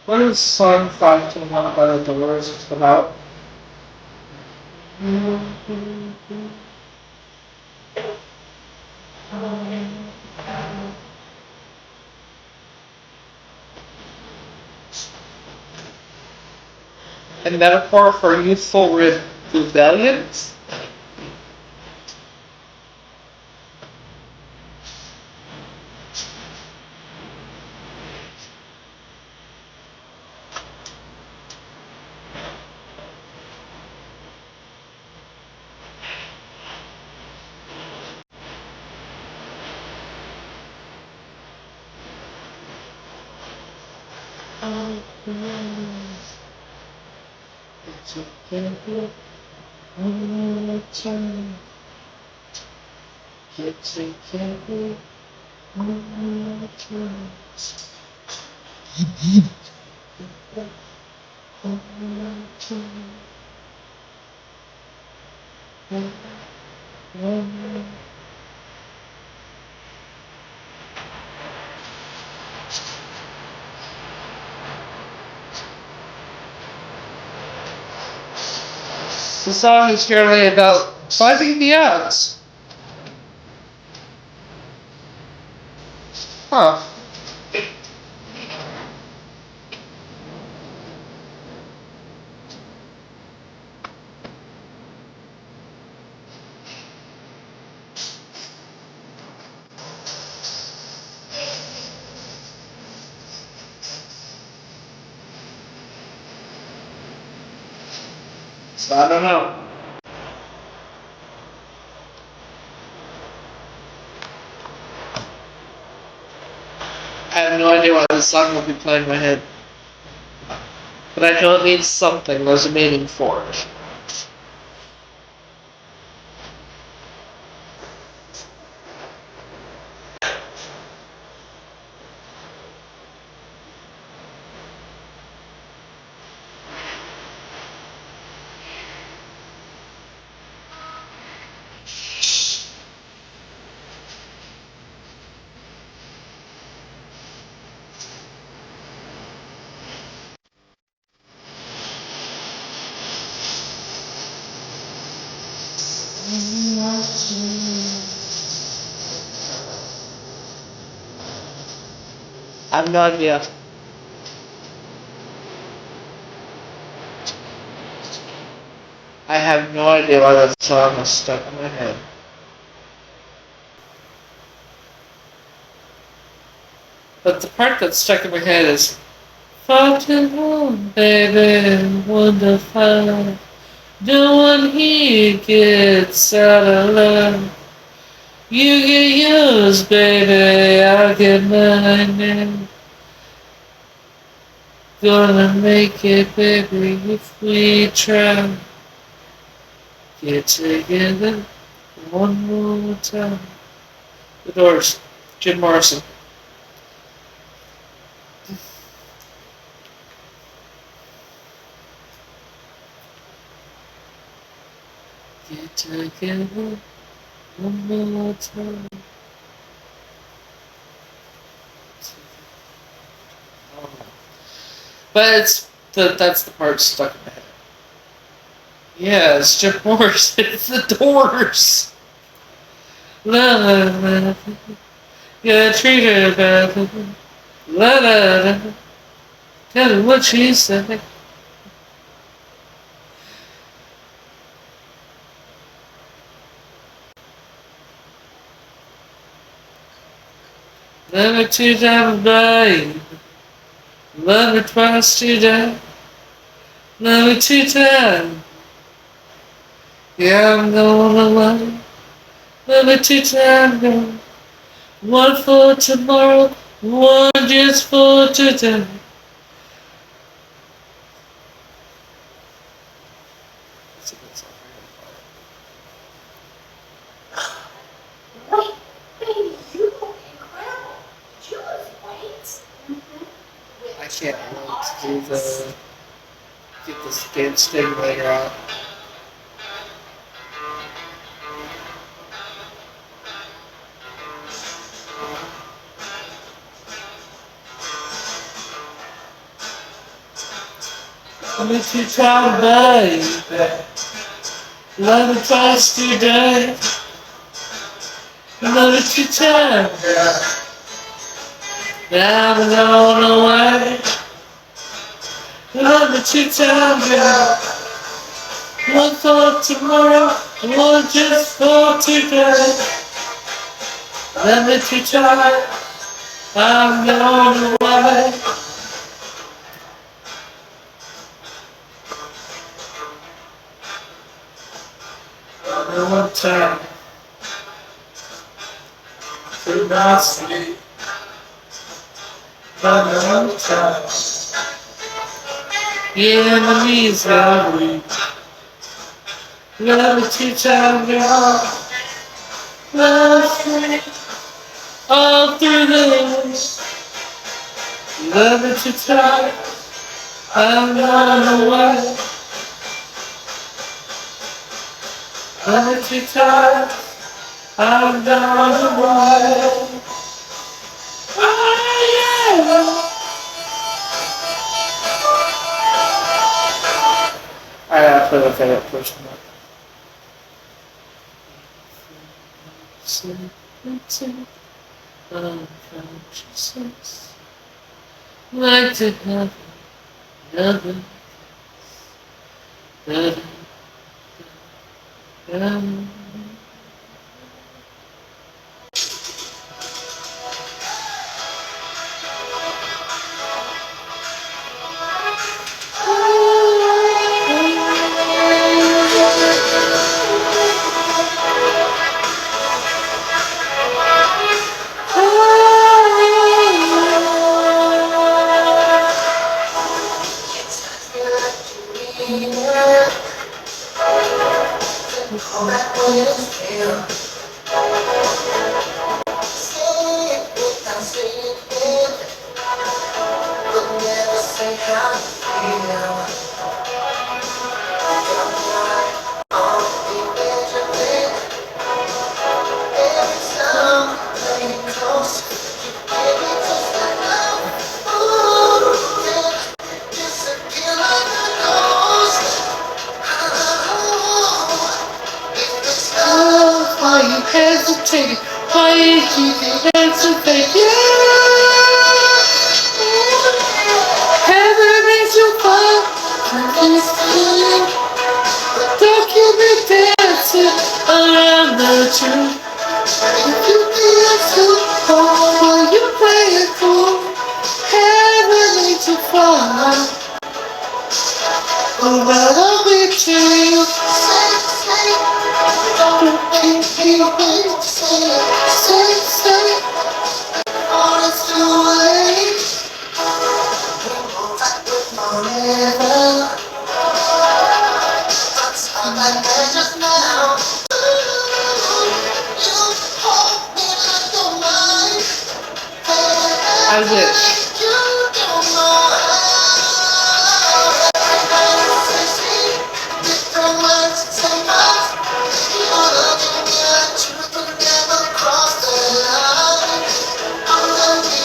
What is song 521 by the Doors? It's about. A metaphor for youthful rebellion? The song is purely about finding the ants. Huh. So I don't know. I have no idea why this song will be playing in my head. But I know it means something. There's a meaning for it. I have no idea. I have no idea why that song is stuck in my head. But the part that's stuck in my head is 41, baby, wonderful. No one here gets out of love. You get yours, baby, I get mine now. Gonna make it, baby, if we try. Get together one more time. The Doors, Jim Morrison. Get together one more time. But that's the part stuck in my head. Yeah, it's Jim Morrison. It's the Doors. La la la. Yeah, treat her badly. La la la. Tell her what she said. Love her 2 times, babe. Love her twice today. Love her 2 times. Yeah, I'm going away. Love her 2 times, girl. One for tomorrow, one just for today. That's a good song. Wait, baby, you look incredible. Did you lose weight? I can't wait to do get this dance stimulator out. Love me 2 times, baby. Love me twice today. Love me 2 times, girl. Now I'm going away. Love me 2 times, girl. One for tomorrow, one just for today. Love me 2 times, I'm going away. One time, could not sleep. One time, yeah, my knees got weak. Love me 2 times, girl. Love me all through this. Love me 2 times, I'm gone away. Plenty times I've gone away. I gotta play my favorite person. Unconsciousness, like to have another. Da, da, da. Why you hesitating? Why you hesitate? Heaven is your fall. Don't keep me dancing around the truth. If you feel too cold, while you play it cool, heaven is your fall. Oh, but I'll be true. Don't keep me waiting. Say, all is too late. Forever. I'm like that just now. You hold me like you're mine. I wish. You don't know how. Different words, same vibes. You're looking me like truth will never cross the line. I'm gonna be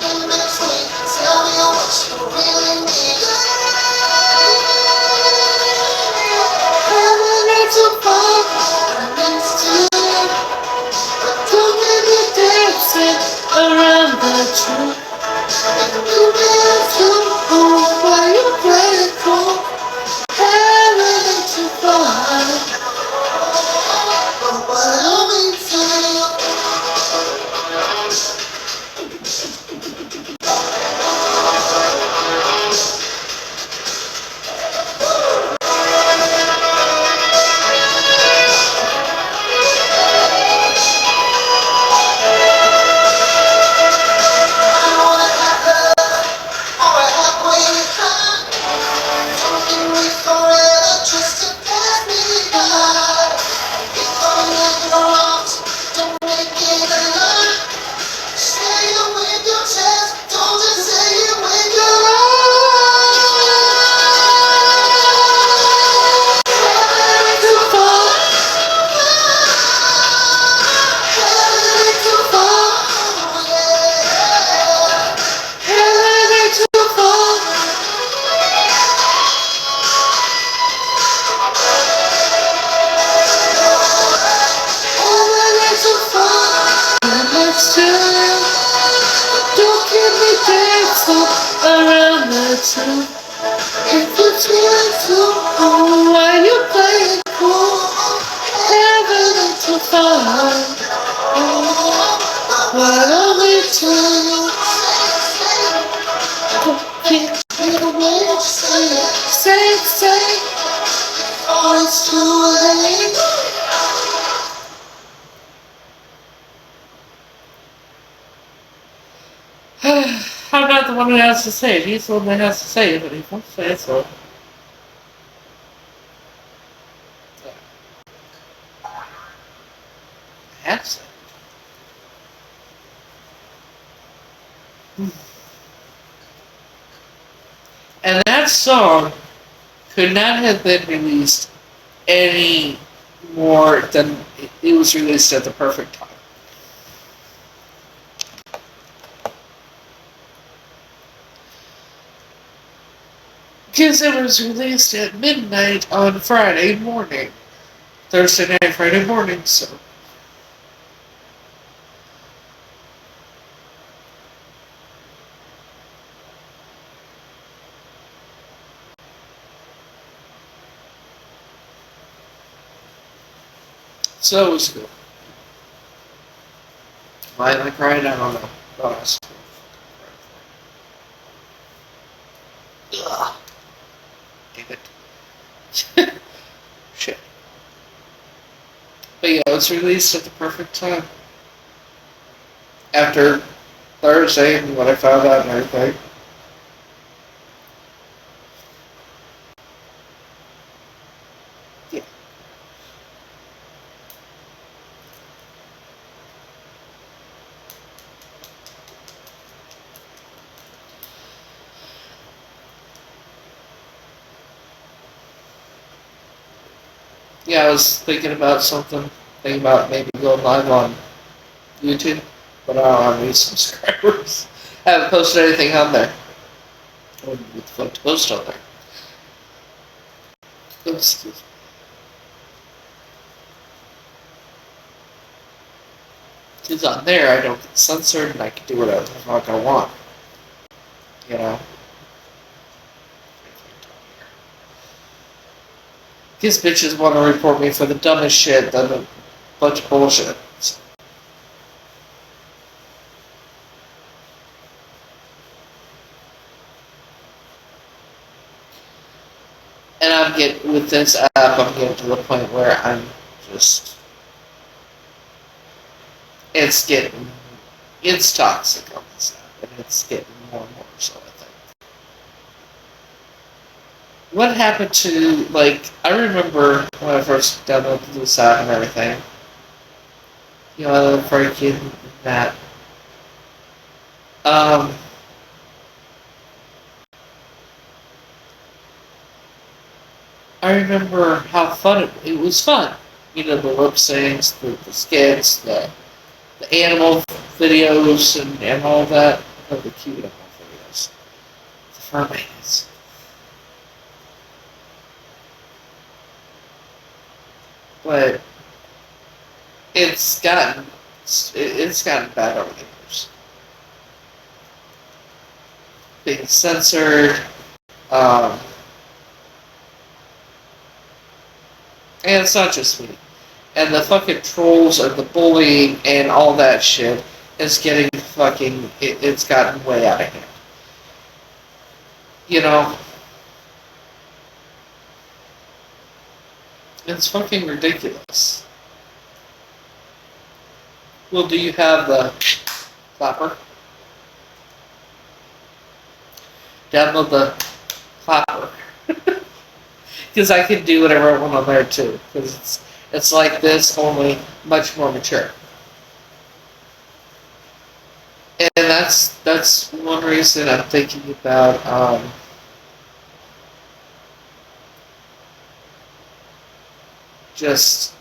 in between. Tell me what you really need. Heaven ain't too far, next to you. But don't get me dancing around the truth. If you feel too cool, why you play it cool? Heaven ain't too far. But what do we do? Don't keep me dancing around the truth. If you feel too cool, why you play it cool? Heaven ain't too far. Why don't we do? Don't keep me away. Say, oh, it's too late. I'm not the one who has to say it. He's the one that has to say it, but he won't say it, so. I have to say it. And that song could not have been released any more than it was released at the perfect time. Because it was released at midnight on Friday morning. Thursday night, Friday morning, so. So it was good. Why am I crying? I don't know. Don't ask me. Ugh. Damn it. Shit. But yeah, it was released at the perfect time. After Thursday and what I found out and everything. Yeah. Yeah, I was thinking about something. Thinking about maybe going live on YouTube. But I don't have any subscribers. I haven't posted anything on there. I wouldn't be the fuck to post on there. Excuse me. Because on there I don't get censored and I can do whatever the fuck I want. You know? These bitches want to report me for the dumbest shit than a bunch of bullshit. So. And I'm getting, with this app, I'm getting to the point where I'm just, it's toxic on this app, and it's getting more and more so, I think. What happened to, like, I remember when I first downloaded this app and everything, you know, freaking that, I remember how fun it was fun. You know, the lip syncs, the skits, the animal videos, and all that. Oh, the cute animal videos. The mermaids. But it's gotten bad over the years. Being censored, and it's not just me. And the fucking trolls and the bullying and all that shit is getting fucking, it's gotten way out of hand. You know? It's fucking ridiculous. Well, do you have the clapper? Download the clapper. Because I can do whatever I want on there too. Because it's like this, only much more mature. And that's one reason I'm thinking about just,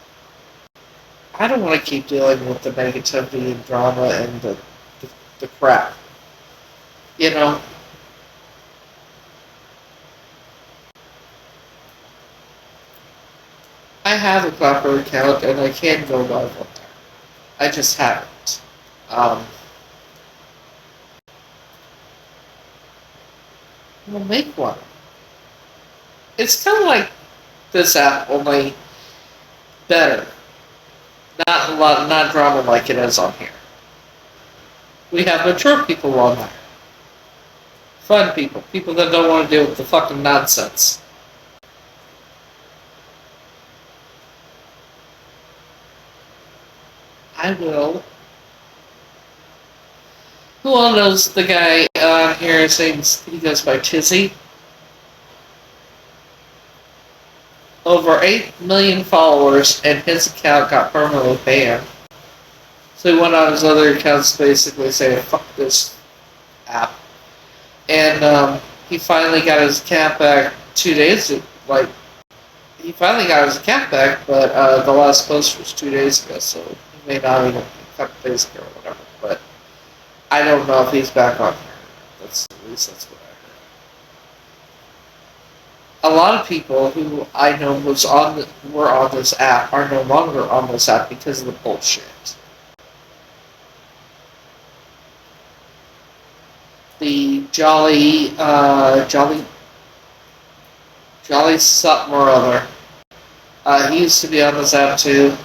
I don't want to keep dealing with the negativity and drama and the crap. You know? I have a Clapper account and I can go live on there. I just haven't. We'll make one. It's kind of like this app, only better. Not drama like it is on here. We have mature people on there. Fun people. People that don't want to deal with the fucking nonsense. I will. Who all knows the guy on here? He goes by Tizzy. Over 8 million followers, and his account got permanently banned. So he went on his other accounts basically saying, fuck this app. And he finally got his account back 2 days ago. Like, he finally got his account back, but the last post was 2 days ago, so he may not even a couple days ago or whatever. But I don't know if he's back on here. At least that's what I heard. A lot of people who I know were on this app are no longer on this app because of the bullshit. The Jolly something or other. He used to be on this app too.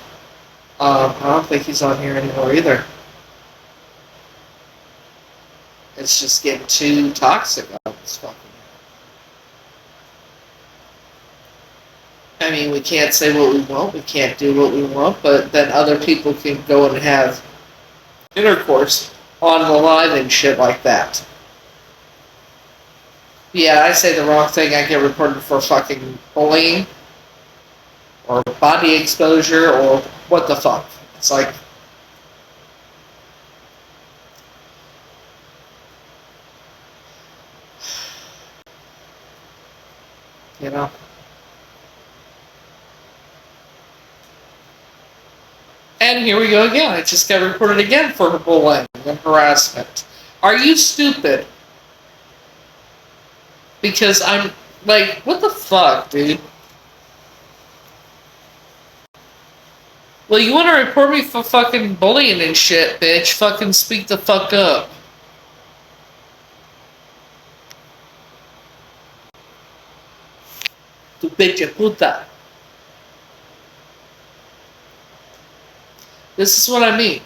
I don't think he's on here anymore either. It's just getting too toxic on this fucking app. I mean, we can't say what we want, we can't do what we want, but then other people can go and have intercourse on the line and shit like that. Yeah, I say the wrong thing, I get reported for fucking bullying or body exposure or what the fuck. It's like, you know. And here we go again. I just got reported again for bullying and harassment. Are you stupid? Because I'm like, what the fuck, dude? Well, you want to report me for fucking bullying and shit, bitch? Fucking speak the fuck up. Tu bitch puta. This is what I mean.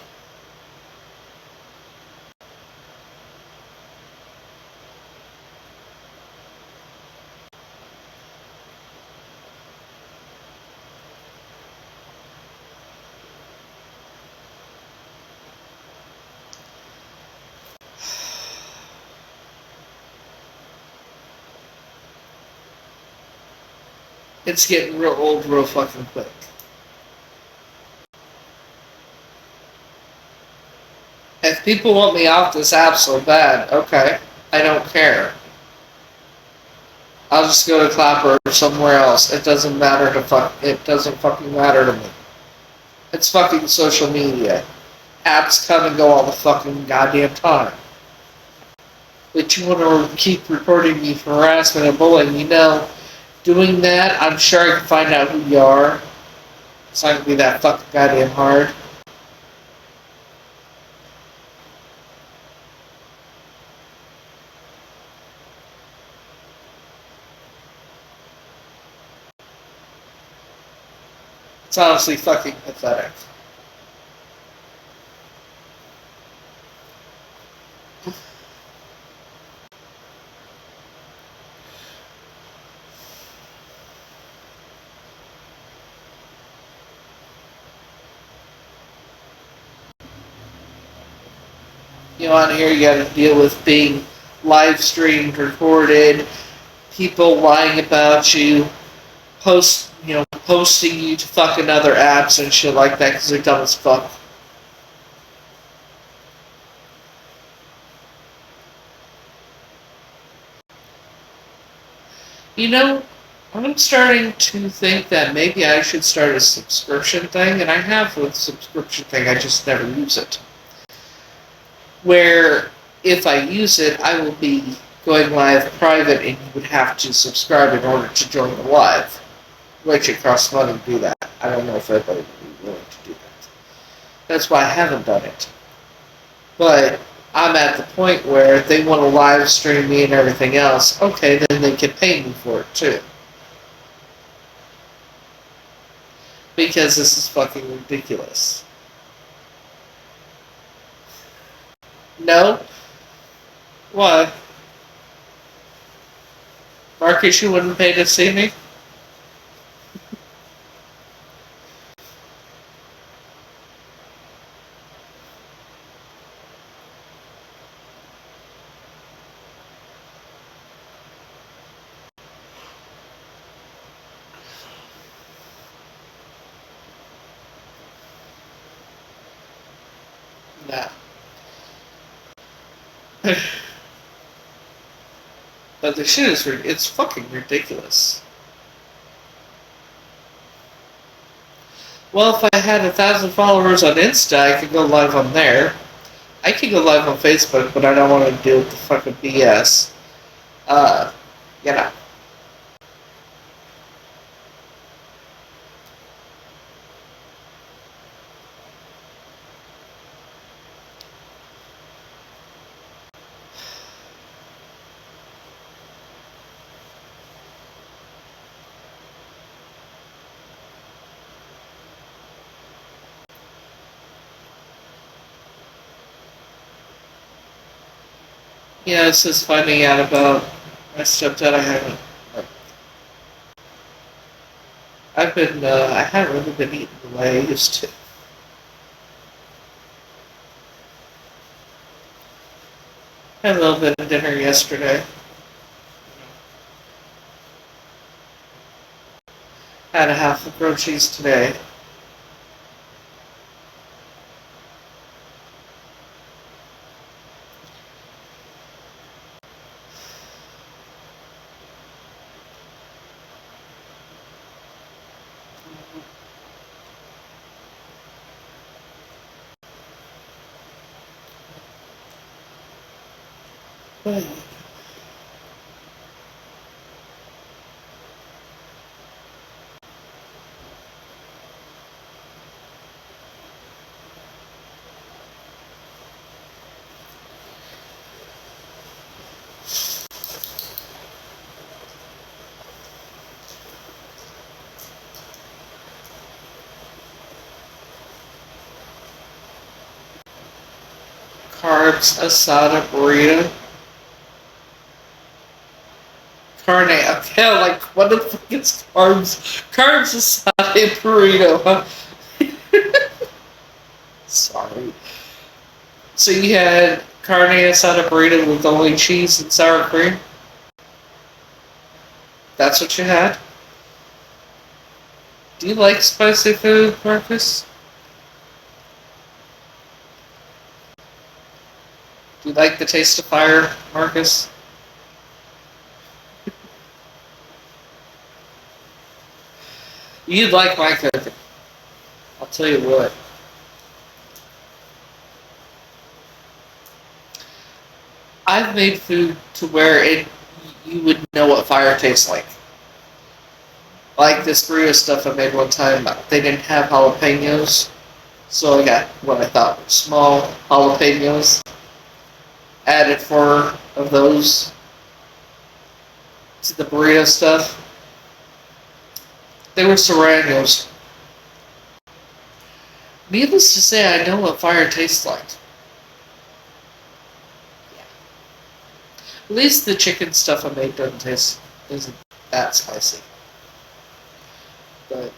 It's getting real old real fucking quick. If people want me off this app so bad, okay, I don't care. I'll just go to Clapper or somewhere else. It doesn't matter it doesn't fucking matter to me. It's fucking social media. Apps come and go all the fucking goddamn time. But you want to keep reporting me for harassment and bullying, you know, doing that, I'm sure I can find out who you are. It's not gonna be that fucking goddamn hard. It's honestly fucking pathetic. You know, on here you gotta deal with being live streamed, recorded, people lying about you, posting you to fucking other apps and shit like that because they're dumb as fuck. You know, I'm starting to think that maybe I should start a subscription thing, and I have a subscription thing, I just never use it. Where, if I use it, I will be going live private, and you would have to subscribe in order to join the live. Which it costs money to do that. I don't know if everybody would be willing to do that. That's why I haven't done it. But I'm at the point where if they want to live stream me and everything else, okay, then they can pay me for it too. Because this is fucking ridiculous. No? Why? Marcus, you wouldn't pay to see me? Nah. But the shit is, it's fucking ridiculous. Well, if I had 1,000 followers on Insta, I could go live on there. I could go live on Facebook, but I don't want to deal with the fucking BS. Uh, you know. Yeah, this is finding out about my stepdad. I haven't really been eating the way I used to. Had a little bit of dinner yesterday. Had a half of grilled cheese today. But carbs, asada, burrito. Carne. Okay, I'm like, what the fuck is carbs? Carbs, asada, burrito, huh? Sorry. So you had carne asada burrito with only cheese and sour cream? That's what you had? Do you like spicy food, Marcus? Do you like the taste of fire, Marcus? You'd like my cooking. I'll tell you what. I've made food to where you would know what fire tastes like. Like this burrito stuff I made one time, they didn't have jalapenos, so I got what I thought were small jalapenos. Added 4 of those to the burrito stuff. They were serranos. Needless to say, I know what fire tastes like. At least the chicken stuff I made isn't that spicy. But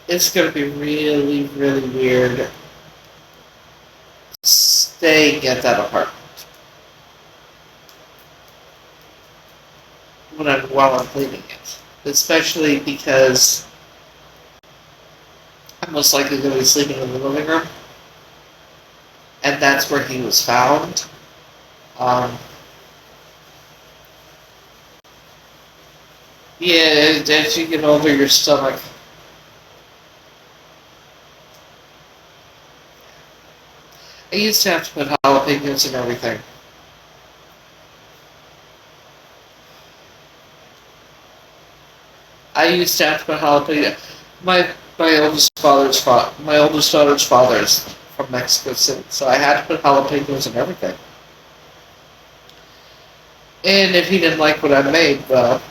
it's gonna be really, really weird staying at that apartment while I'm cleaning it. Especially because I'm most likely going to be sleeping in the living room. And that's where he was found. Yeah, as you get older, your stomach. I used to have to put jalapenos and everything. I used to have to put jalapeno. My oldest daughter's father is from Mexico City, so I had to put jalapenos and everything. And if he didn't like what I made, well,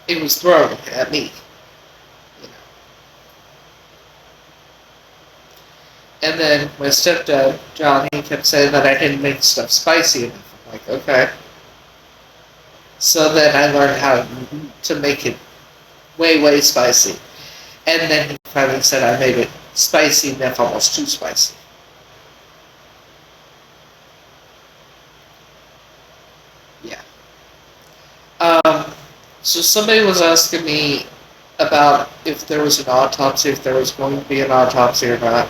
it was thrown at me. You know. And then my stepdad, John, he kept saying that I didn't make stuff spicy enough. I'm like, okay. So then I learned how to make it way, way spicy. And then he finally said I made it spicy enough, almost too spicy. So somebody was asking me about if there was an autopsy, if there was going to be an autopsy or not.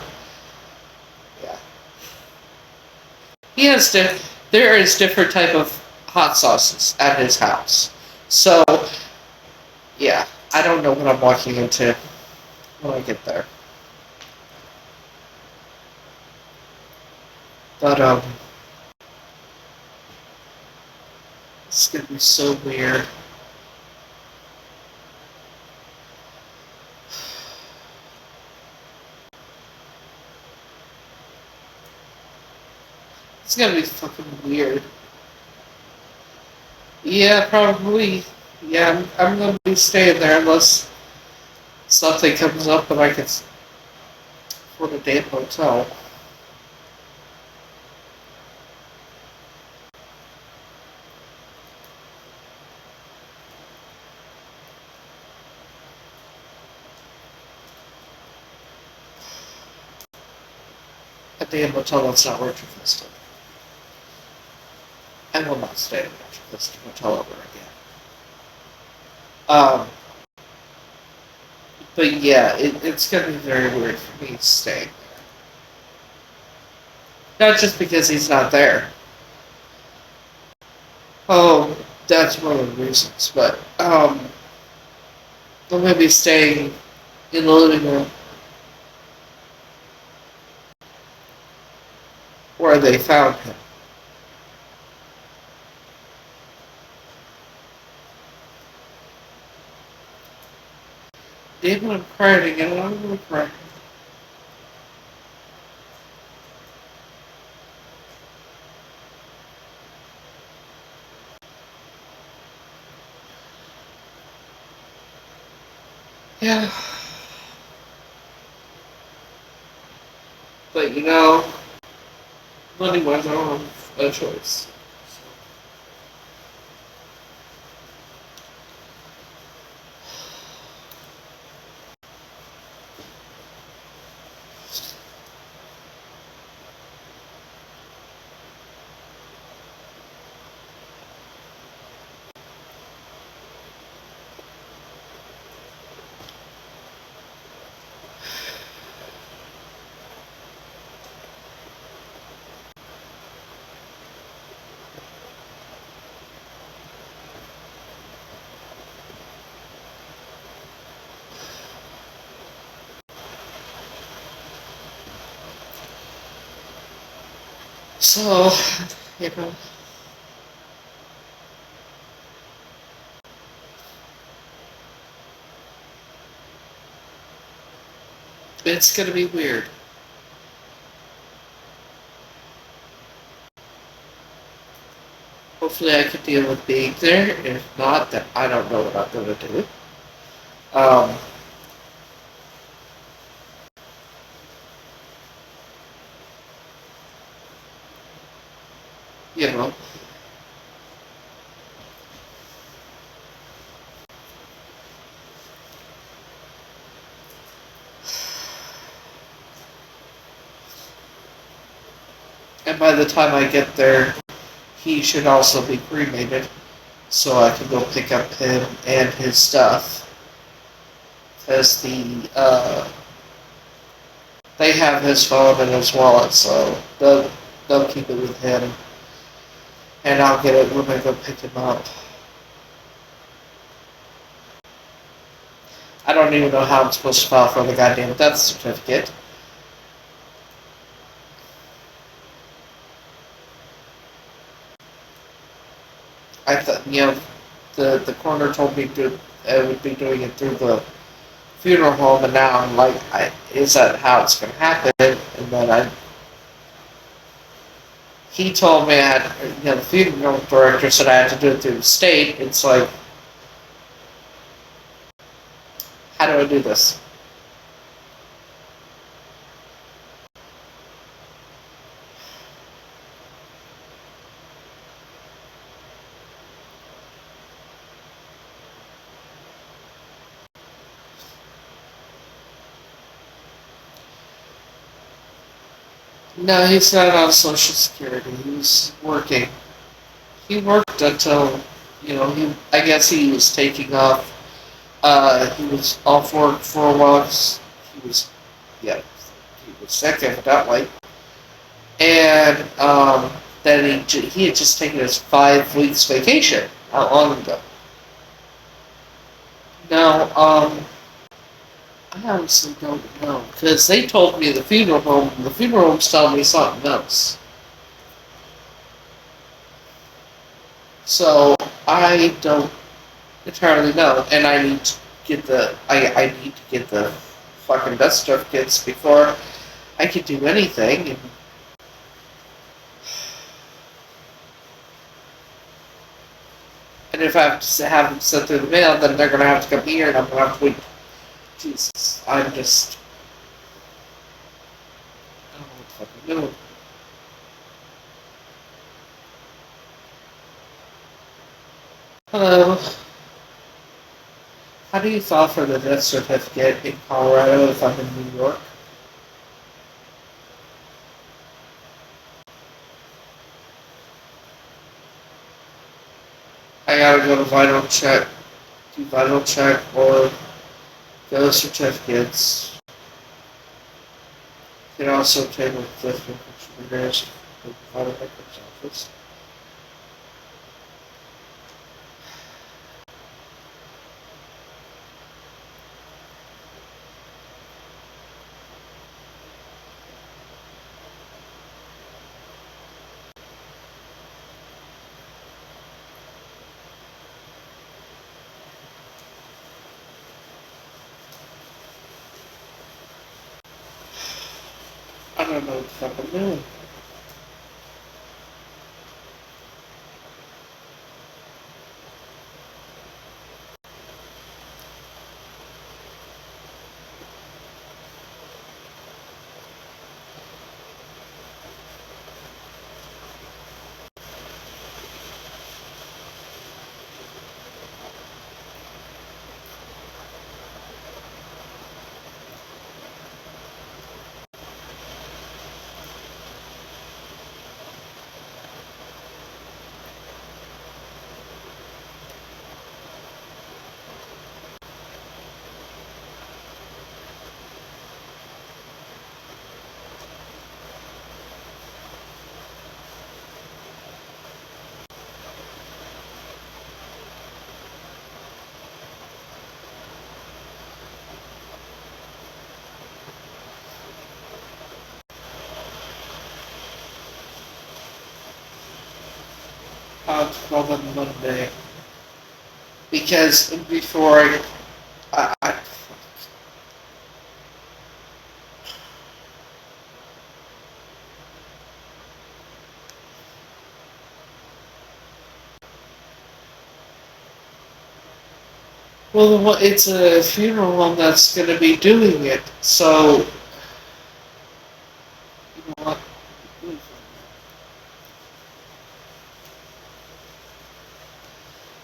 Yeah. There is different type of hot sauces at his house. So, yeah, I don't know what I'm walking into when I get there. But, it's gonna be so weird. It's gonna be fucking weird. Yeah, probably. Yeah, I'm gonna be staying there unless something comes up and I can afford a damn hotel. A damn hotel that's not Richard Vista. I will not stay in Richard Vista Hotel ever again. But yeah, it's gonna be very weird for me staying there. Not just because he's not there. Oh, that's one of the reasons. But I'm gonna be staying in the living room where they found him. Damn, I'm crying again. I'm gonna cry. Yeah. But you know, money went on. No choice. So, you know, it's gonna be weird. Hopefully I can deal with being there. If not, then I don't know what I'm gonna do. Um, you know. And by the time I get there, he should also be cremated. So I can go pick up him and his stuff. Because they have his phone and his wallet, so they'll keep it with him. And I'll get it when I go pick him up. I don't even know how I'm supposed to file for the goddamn death certificate. I thought, the coroner told me I would be doing it through the funeral home, and now I'm like, is that how it's going to happen? And then he told me the funeral director said I had to do it through the state. It's like, how do I do this? No, he's not on Social Security. He's working. He worked until I guess he was taking off. He was off work for a while. 'Cause he was, yeah, he was sick evidently, and then he had just taken his 5 weeks vacation not long ago. Now, I honestly don't know because they told me the funeral home's telling me something else. So I don't entirely know, and I need to get I need to get the fucking death certificates before I can do anything. And if I have to have them sent through the mail, then they're gonna have to come here, and I'm gonna have to wait. Jesus, I'm just. I don't know what the fuck I'm doing. Hello. How do you file for the death certificate in Colorado if I'm in New York? I gotta go to Vital Check, do Vital Check, or go certificates. You can also obtain with different contributors from the Vital Records Office. I don't know what the fuck I'm doing. I'll have to call them Monday. Because before I well, it's a funeral home that's going to be doing it, so you know what?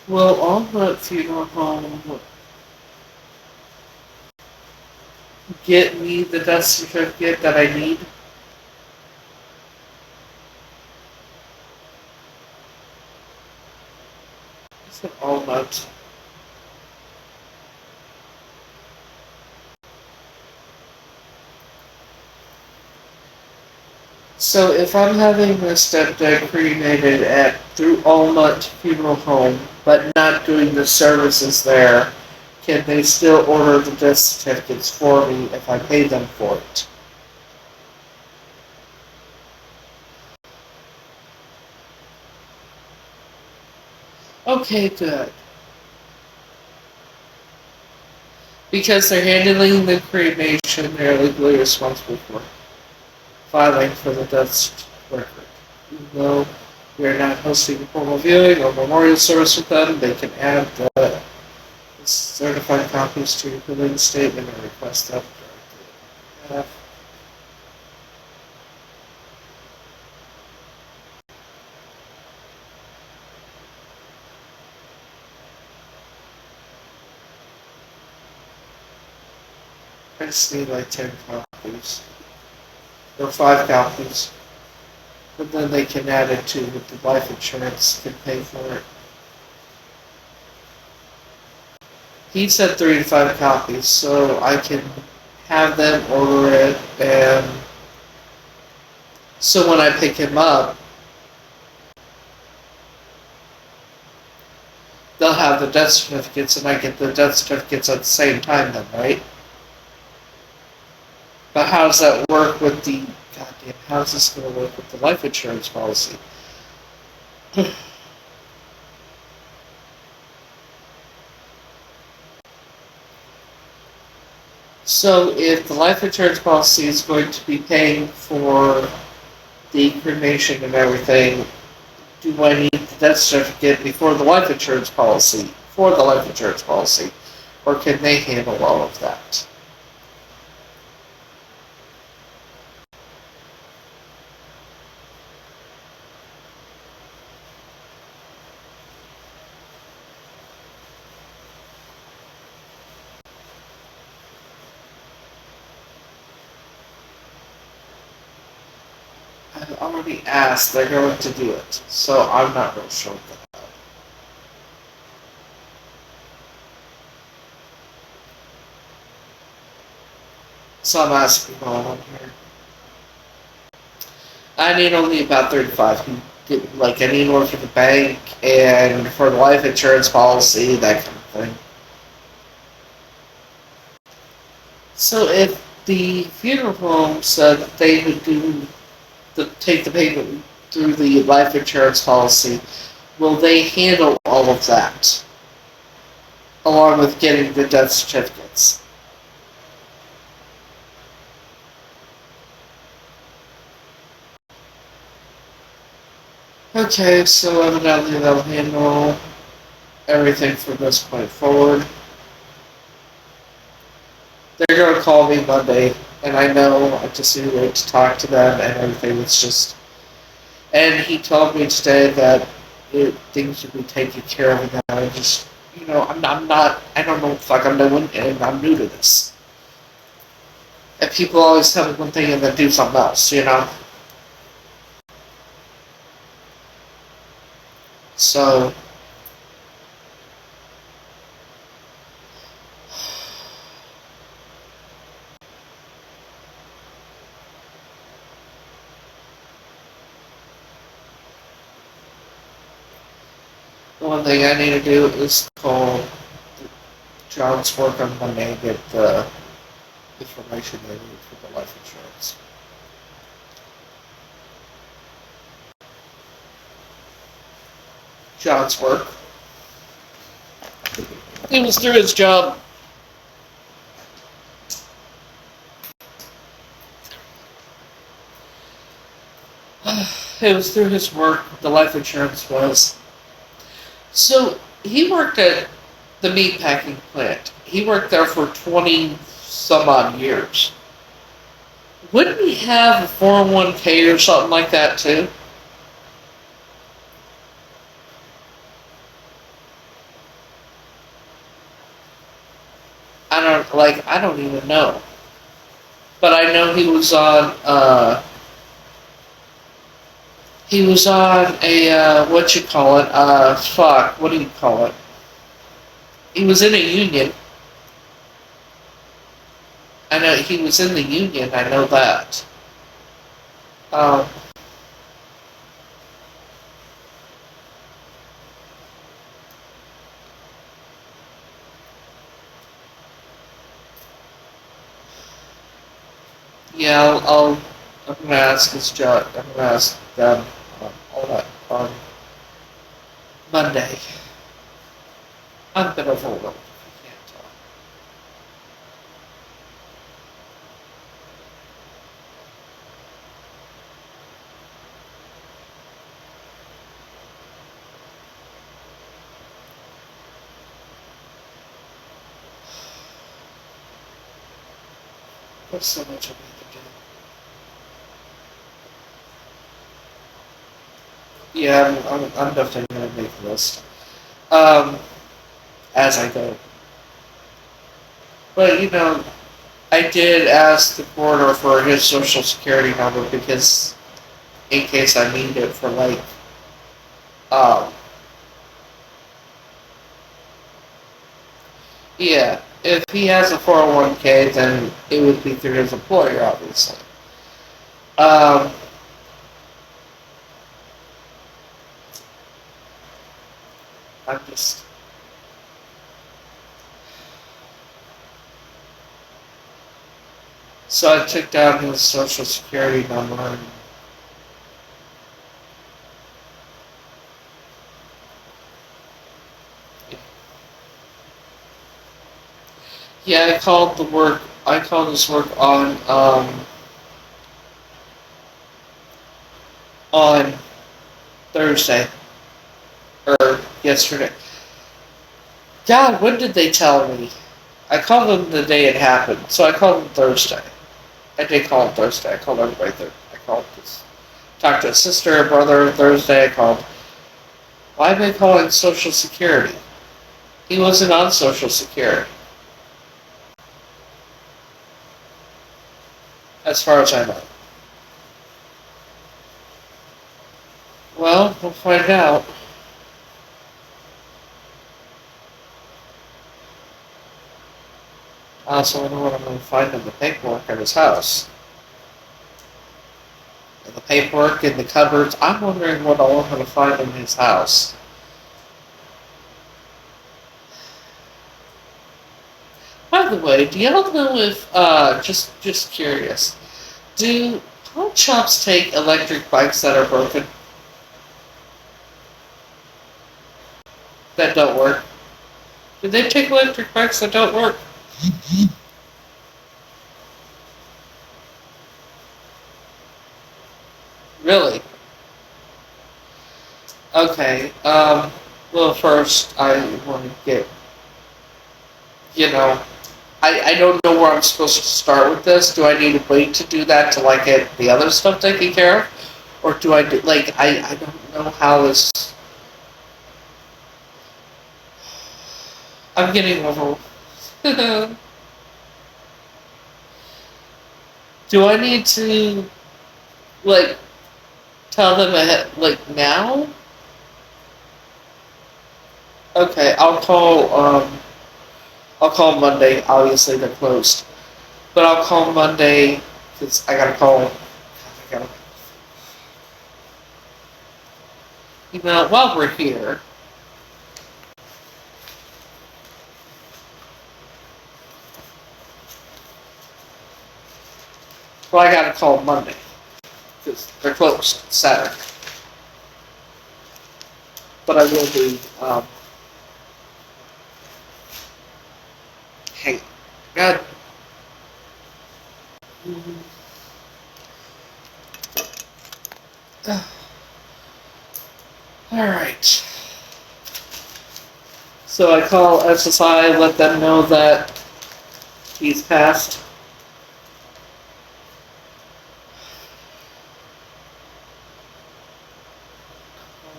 Well, on the funeral home, get me the death certificate that I need. Is it all about? So if I'm having my stepdad cremated at through Almut Funeral Home, but not doing the services there, can they still order the death certificates for me if I pay them for it? Okay, good. Because they're handling the cremation, they're legally responsible for filing for the death record. Even though we are not hosting a formal viewing or memorial service with them, they can add the certified copies to your billing statement and request them directly. I just need like 10 copies. Or 5 copies. And then they can add it to with the life insurance, can pay for it. He said 3 to 5 copies, so I can have them order it, and so when I pick him up, they'll have the death certificates, and I get the death certificates at the same time then, right? But how does that work with the... Goddamn, how's this going to work with the life insurance policy? So if the life insurance policy is going to be paying for the cremation and everything, do I need the death certificate before the life insurance policy, for the life insurance policy, or can they handle all of that? I've already asked, they're going to do it, so I'm not real sure about that. So I'm asking all on here. I need only about 35. Like, I need one for the bank and for the life insurance policy, that kind of thing. So if the funeral home said that they would take the payment through the life insurance policy, will they handle all of that? Along with getting the death certificates? Okay, so evidently they'll handle everything from this point forward. They're going to call me Monday, and I know I just need to wait to talk to them and everything. It's just... And he told me today that things should be taken care of, and I just... I'm not... I don't know what the fuck I'm doing, and I'm new to this. And people always tell me one thing and then do something else, So... The one thing I need to do is call John's work on Monday and get the information they need for the life insurance. John's work. He was through his job. It was through his work, the life insurance was. So, he worked at the meatpacking plant. He worked there for 20 some odd years. Wouldn't he have a 401k or something like that too? I don't even know. But I know he was on a, what you call it, what do you call it? He was in a union. I know he was in the union, I know that. Yeah, I'm gonna ask his job. I'm gonna ask them all that on Monday. I'm a bit overwhelmed. I can't talk. There's so much I need to do. Yeah, I'm definitely gonna make a list. As I go. But I did ask the coroner for his social security number because in case I need it for Yeah, if he has a 401k, then it would be through his employer, obviously. Um, I'm just. So I took down his social security number. And, yeah, I called the work. I called his work on Thursday or yesterday. God, when did they tell me? I called them the day it happened, so I called them Thursday. I did call him Thursday. I called everybody Thursday. I called this. Talked to his sister, brother Thursday. I called. Why am I calling Social Security? He wasn't on Social Security, as far as I know. Well, we'll find out. I also wonder what I'm going to find in the paperwork at his house. In the paperwork, in the cupboards. I'm wondering what all I'm going to find in his house. By the way, do y'all know if, just curious, do pawn shops take electric bikes that are broken? That don't work? Do they take electric bikes that don't work? Really? Okay, well, first, I want to get, you know, I don't know where I'm supposed to start with this. Do I need to wait to do that till I get the other stuff taken care of? Or do I do, like, I don't know how this, I'm getting over. Do I need to, like, tell them ahead, like, now? Okay, I'll call Monday. Obviously, they're closed. But I'll call Monday, because I gotta call, I gotta, while we're here, well, I gotta call Monday, because they're closed Saturday. But I will be, hey, God. Alright. So I call SSI, let them know that he's passed.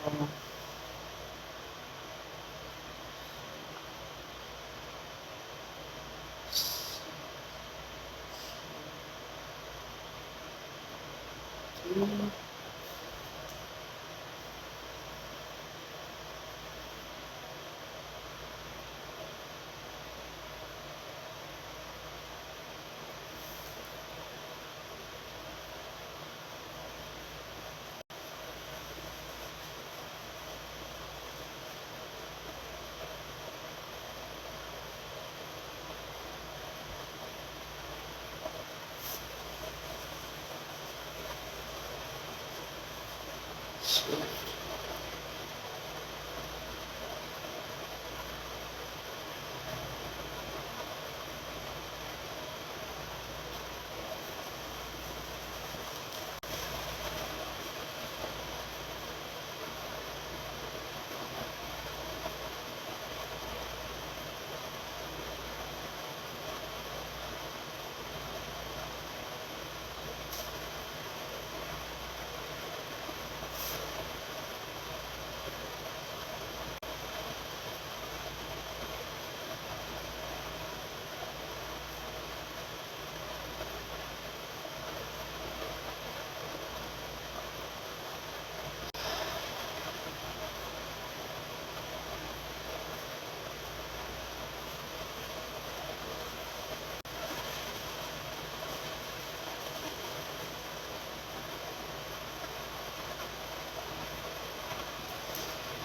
Um,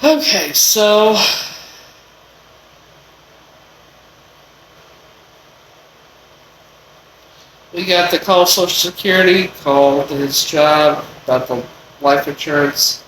Okay, so we got the call Social Security, called his job about the life insurance.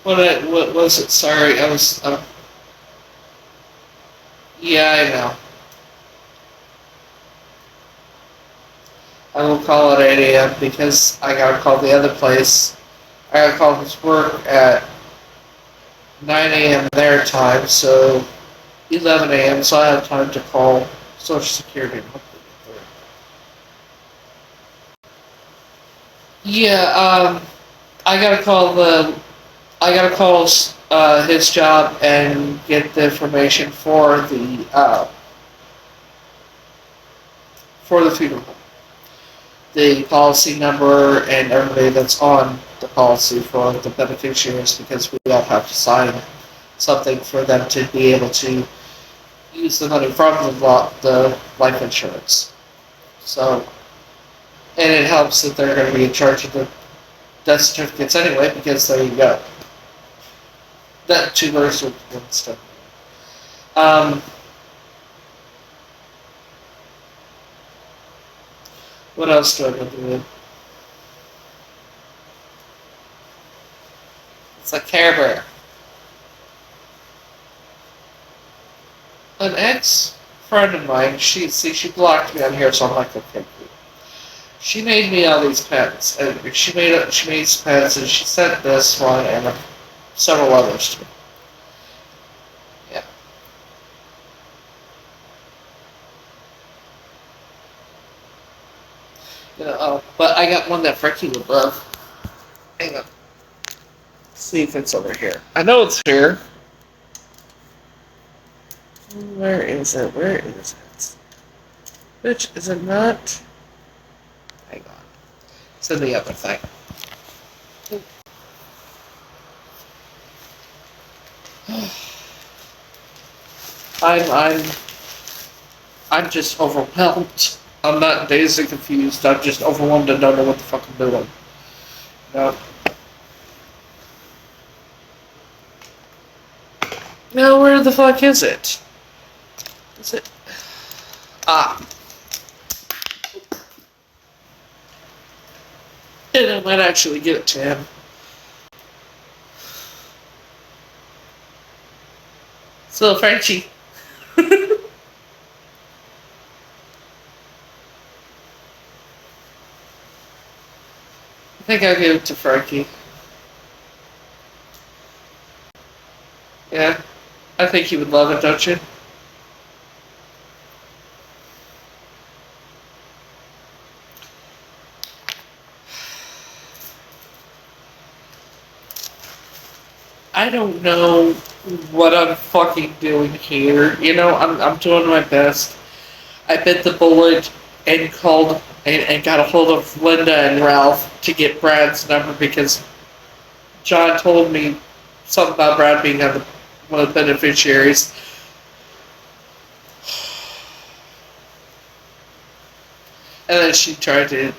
What was it? Sorry, I was. Yeah, I know. I will call at 8 a.m. because I gotta call the other place. I gotta call his work at 9 a.m. their time, so 11 a.m. So I have time to call Social Security and hopefully get through. Yeah, I gotta call the. I gotta call his job and get the information for the funeral home. The policy number and everybody that's on the policy for the beneficiaries because we all have to sign something for them to be able to use the money from the life insurance. So, and it helps that they're going to be in charge of the death certificates anyway because there you go. That two birth certificates stuff. What else do I want to do? It's a Care Bear. An ex-friend of mine, she blocked me on here, so I'm like, okay, cool. She made me all these pens, and she made some pens, and she sent this one and several others to me. Yeah. You know, but I got one that Frankie would love. Hang on. Let's see if it's over here. I know it's here. Where is it? Where is it? Bitch, is it not? Hang on. It's in the other thing. I'm I'm just overwhelmed. I'm not dazed and confused. I'm just overwhelmed and don't know what the fuck I'm doing. No. Now where the fuck is it? Is it? Ah. And I might actually get it to him. So, Frenchie. I think I'll give it to Frankie. Yeah. I think he would love it, don't you? I don't know what I'm fucking doing here. You know, I'm doing my best. I bit the bullet and called and got a hold of Linda and Ralph to get Brad's number because John told me something about Brad being one of the beneficiaries. And then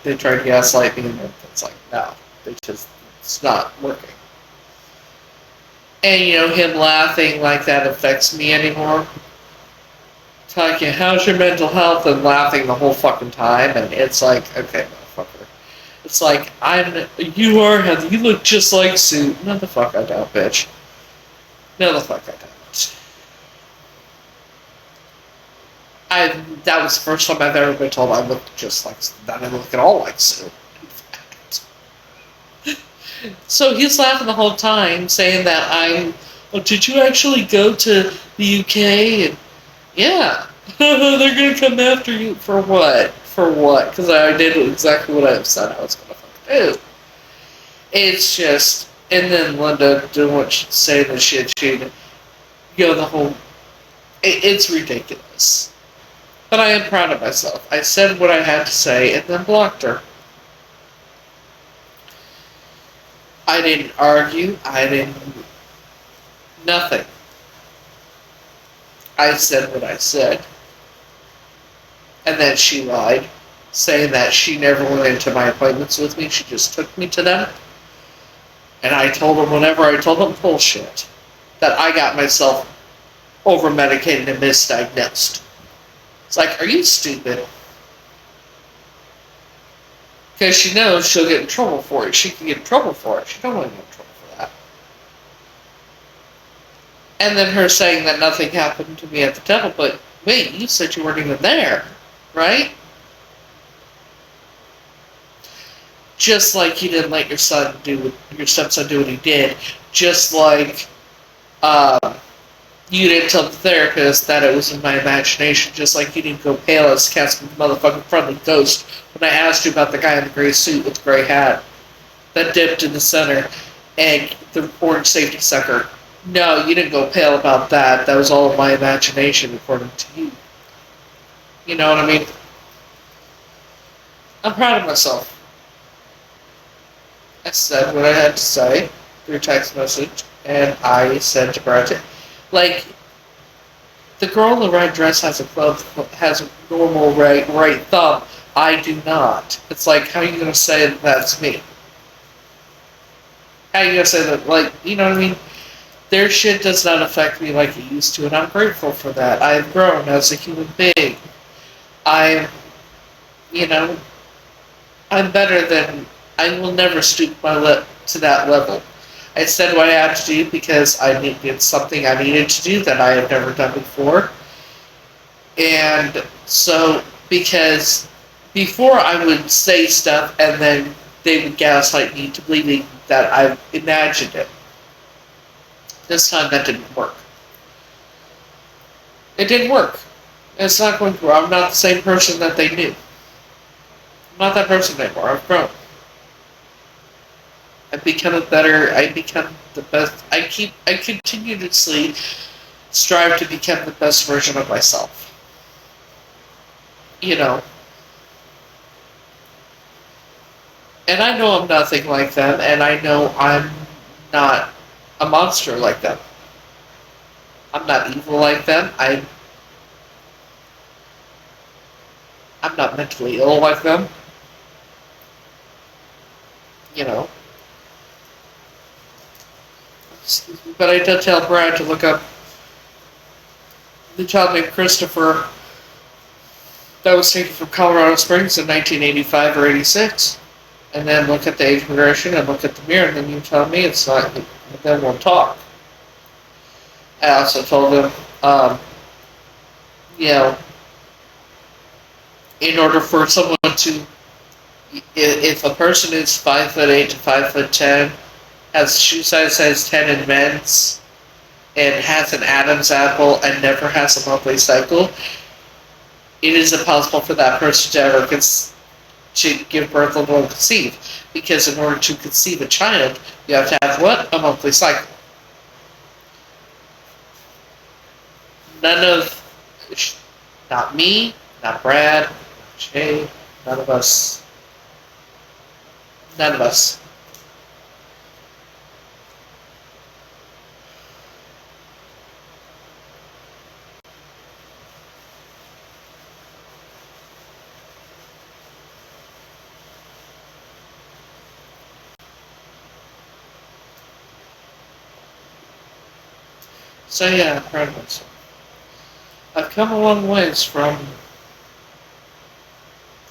they tried to gaslight me, and it's like, no, it's not working. And, you know, him laughing like that affects me anymore. Talking, how's your mental health, and laughing the whole fucking time, and it's like, okay, motherfucker. It's like, you are Heather, you look just like Sue. No, the fuck I don't, bitch. No, the fuck I don't. That was the first time I've ever been told I looked just like Sue. I didn't look at all like Sue, in fact. So he's laughing the whole time, saying that well, did you actually go to the UK? Yeah. They're gonna come after you for what? For what? Because I did exactly what I said I was gonna fucking do. It's just, and then Linda doing what she'd say, the shit she'd, the whole, it's ridiculous. But I am proud of myself. I said what I had to say and then blocked her. I didn't argue. I didn't, nothing. I said what I said. And then she lied, saying that she never went into my appointments with me. She just took me to them. And I told them whenever I told them bullshit, that I got myself over-medicated and misdiagnosed. It's like, are you stupid? Because she knows she'll get in trouble for it. She can get in trouble for it. She don't want to get in trouble for that. And then her saying that nothing happened to me at the temple, but wait, you said you weren't even there, right? Just like you didn't let your stepson do what he did. Just like you didn't tell the therapist that it was in my imagination. Just like you didn't go pale as Casper the motherfucking friendly ghost when I asked you about the guy in the gray suit with the gray hat that dipped in the center and the orange safety sucker. No, you didn't go pale about that. That was all of my imagination, according to you. You know what I mean? I'm proud of myself. I said what I had to say through text message, and I said to Bridget, like, the girl in the red dress has a normal right thumb. I do not. It's like, how are you going to say that that's me? How are you going to say that, like, you know what I mean? Their shit does not affect me like it used to, and I'm grateful for that. I've grown as a human being. I'm better than, I will never stoop my lip to that level. I said what I had to do because it's something I needed to do that I had never done before. And so, because before I would say stuff and then they would gaslight me to believing that I imagined it. This time that didn't work. It didn't work. It's not going to. I'm not the same person that they knew. I'm not that person anymore. I've grown. I've become the best. I continuously strive to become the best version of myself. You know. And I know I'm nothing like them, and I know I'm not a monster like them. I'm not evil like them. I'm not mentally ill like them. You know. But I did tell Brad to look up the child named Christopher that was taken from Colorado Springs in 1985 or 86. And then look at the age progression and look at the mirror, and then you tell me it's not, then we'll talk. I also told him, in order for someone to, if a person is 5'8" to 5'10", has shoe size 10 in men's, and has an Adam's apple and never has a monthly cycle, it is impossible for that person to ever to give birth or conceive. Because in order to conceive a child, you have to have what? A monthly cycle. Not me, not Brad, not Jay, none of us. None of us. So yeah, I'm proud of myself. I've come a long ways from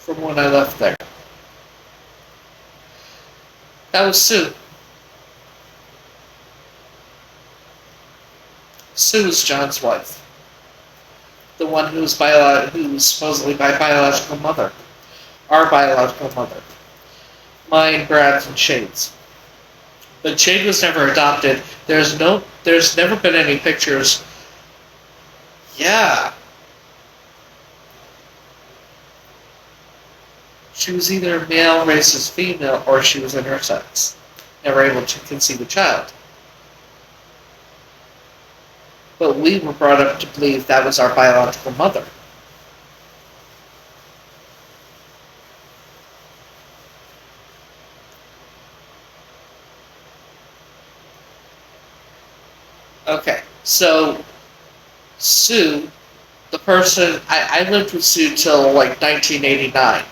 when I left there. That was Sue. Sue was John's wife. The one who was supposedly my biological mother. Our biological mother. Mine, Brad's, and Shade's. But Shade was never adopted. There's never been any pictures. Yeah. She was either male raised as female or she was intersex, never able to conceive a child. But we were brought up to believe that was our biological mother. Okay, so Sue, the person, I lived with Sue till like 1989.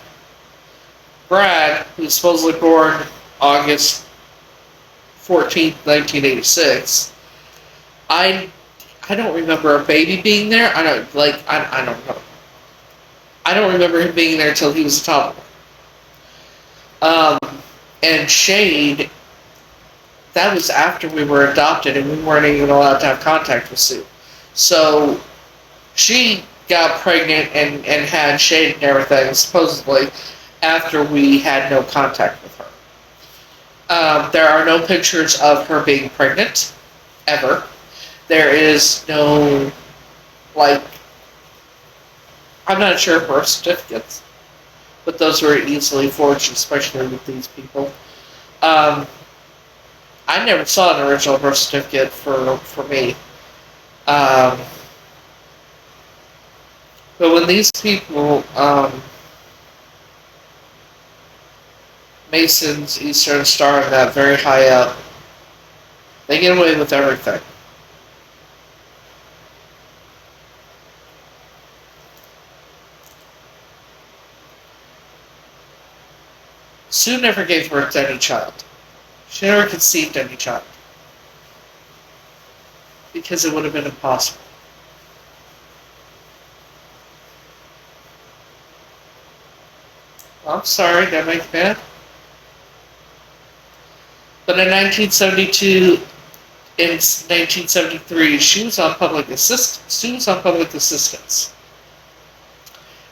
Brad, who's supposedly born August 14th, 1986, I don't remember a baby being there. I don't know. I don't remember him being there till he was a toddler. And Shade, that was after we were adopted and we weren't even allowed to have contact with Sue. So she got pregnant and had Shade and everything, supposedly, after we had no contact with her. There are no pictures of her being pregnant, ever. There is no, like, I'm not sure of birth certificates, but those were easily forged, especially with these people. I never saw an original birth certificate for me. But when these people, Masons, Eastern Star, and that very high up, they get away with everything. Sue never gave birth to any child. She never conceived any child. Because it would have been impossible. I'm sorry, did I make you mad? But in 1972, in 1973, she was on public assistance. Sue was on public assistance.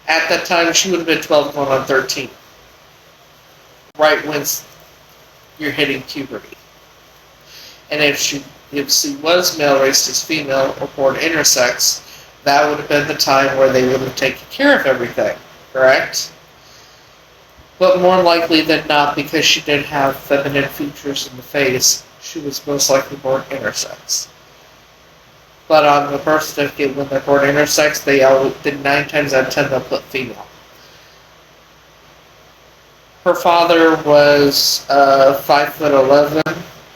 At that time, she would have been 12 going on 13. Right when you're hitting puberty. And if she was male raised as female or born intersex, that would have been the time where they would have taken care of everything, correct? But more likely than not, because she didn't have feminine features in the face, she was most likely born intersex. But on the birth certificate, when they're born intersex, they 9 times out of 10 they'll put female. Her father was 5'11".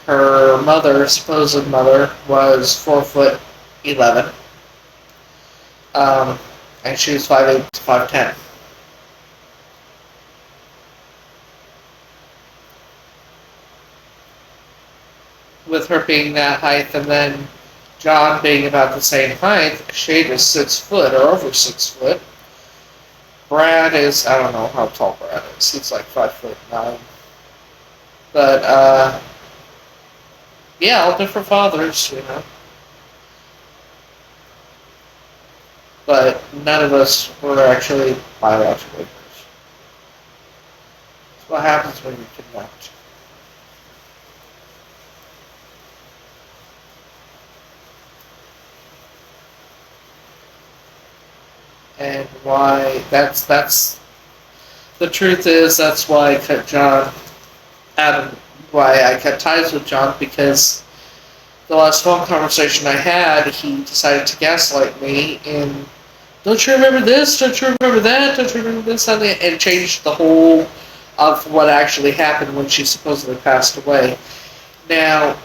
Her mother, supposed mother, was 4'11". And she was 5'8" to 5'10". With her being that height, and then John being about the same height, Shade is 6 foot or over 6 foot. Brad is, I don't know how tall Brad is. He's like 5'9". But, yeah, all different fathers, you know. But none of us were actually biologically. That's what happens when you're kidnapped. And why that's the truth is that's why I cut John Adam why I cut ties with John, because the last phone conversation I had, he decided to gaslight me and don't you remember this? Don't you remember that? Don't you remember this? And changed the whole of what actually happened when she supposedly passed away. Now,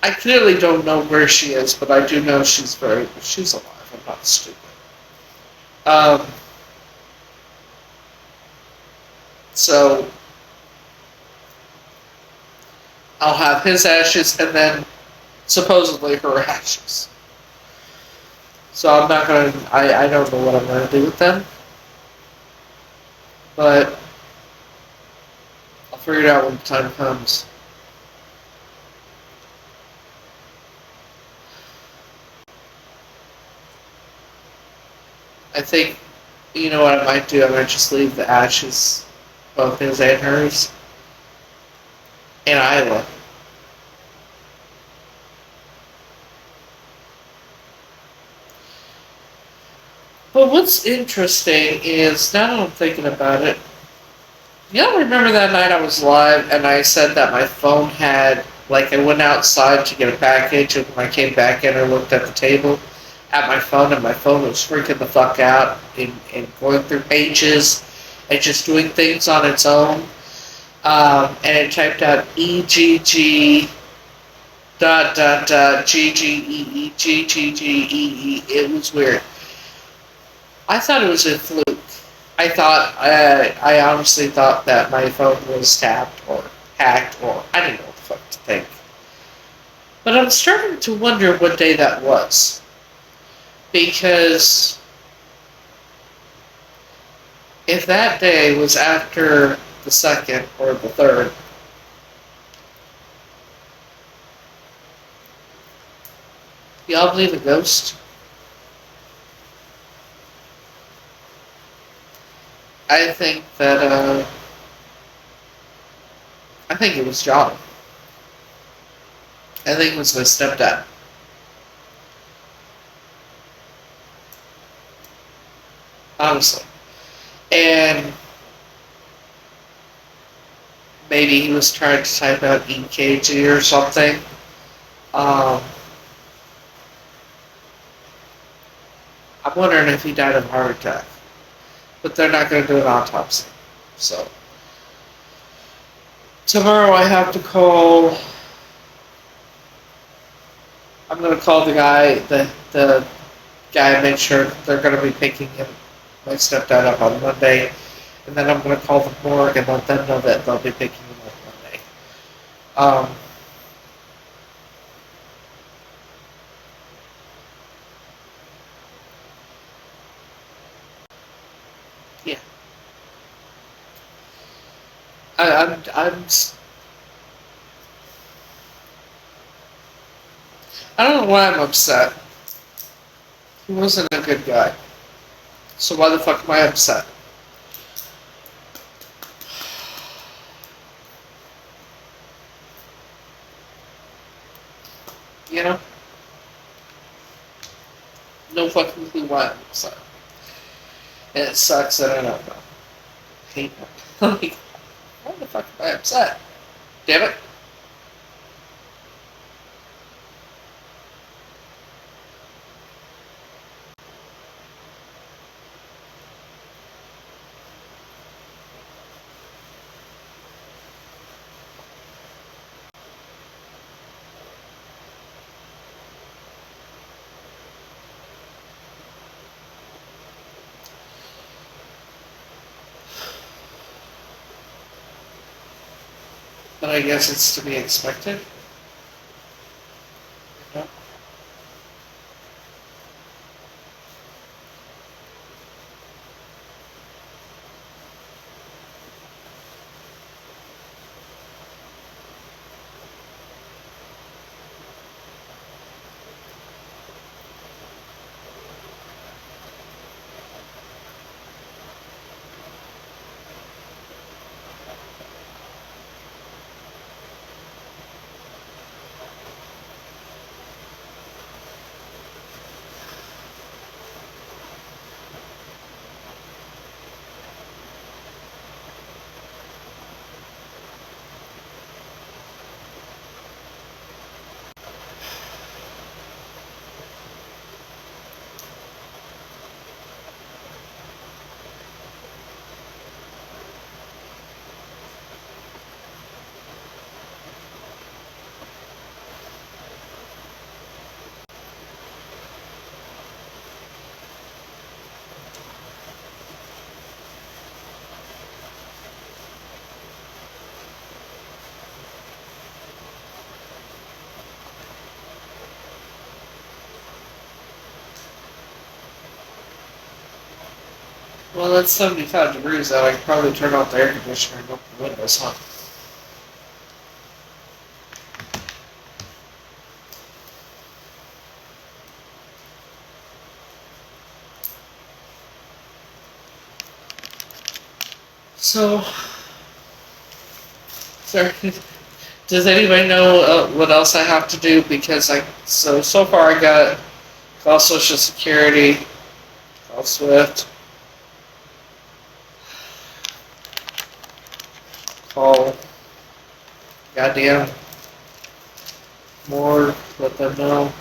I clearly don't know where she is, but I do know she's alive. I'm not stupid. So I'll have his ashes and then supposedly her ashes. So I'm not going to, I don't know what I'm going to do with them. But I'll figure it out when the time comes. I think, you know what I might do? I might just leave the ashes, both his and hers, in Iowa. But what's interesting is, now that I'm thinking about it, Y'all remember that night I was live and I said that my phone had, like, I went outside to get a package and when I came back in I looked at the table at my phone and my phone was freaking the fuck out and going through pages and just doing things on its own. And it typed out EGG dot dot dot GGEE GGGEE. It was weird. I thought it was a fluke. I honestly thought that my phone was tapped or hacked or I didn't know what the fuck to think. But I'm starting to wonder what day that was. Because if that day was after the 2nd or the 3rd, y'all believe a ghost? I think that, I think it was John. I think it was my stepdad. Honestly. And maybe he was trying to type out EKG or something. I'm wondering if he died of a heart attack. But they're not going to do an autopsy. So, tomorrow I have to call. I'm going to call the guy, the guy, and make sure they're going to be picking him, my stepdad, up on Monday. And then I'm going to call the morgue and let them know that they'll be picking him up Monday. Yeah. I don't know why I'm upset. He wasn't a good guy. So why the fuck am I upset? You know? No fucking clue why I'm upset. And it sucks that I don't know. Hate it. Like, why the fuck am I upset? Damn it. But I guess it's to be expected. You know? Well, it's 75 degrees out. I could probably turn off the air conditioner and open the windows, huh? So, sorry. Does anybody know what else I have to do? Because so far I got call Social Security, call Swift. call goddamn more, let them know.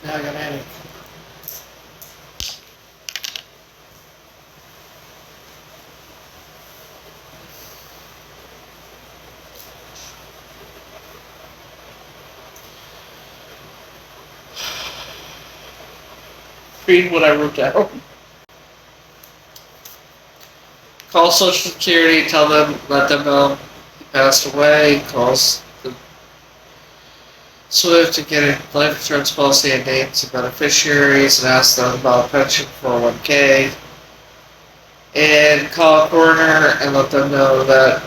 Now I got Annie. Read what I wrote down. Call Social Security, tell them, let them know he passed away. Calls the Swift to get a life insurance policy and names of beneficiaries and ask them about pension 401k. And call a coroner and let them know that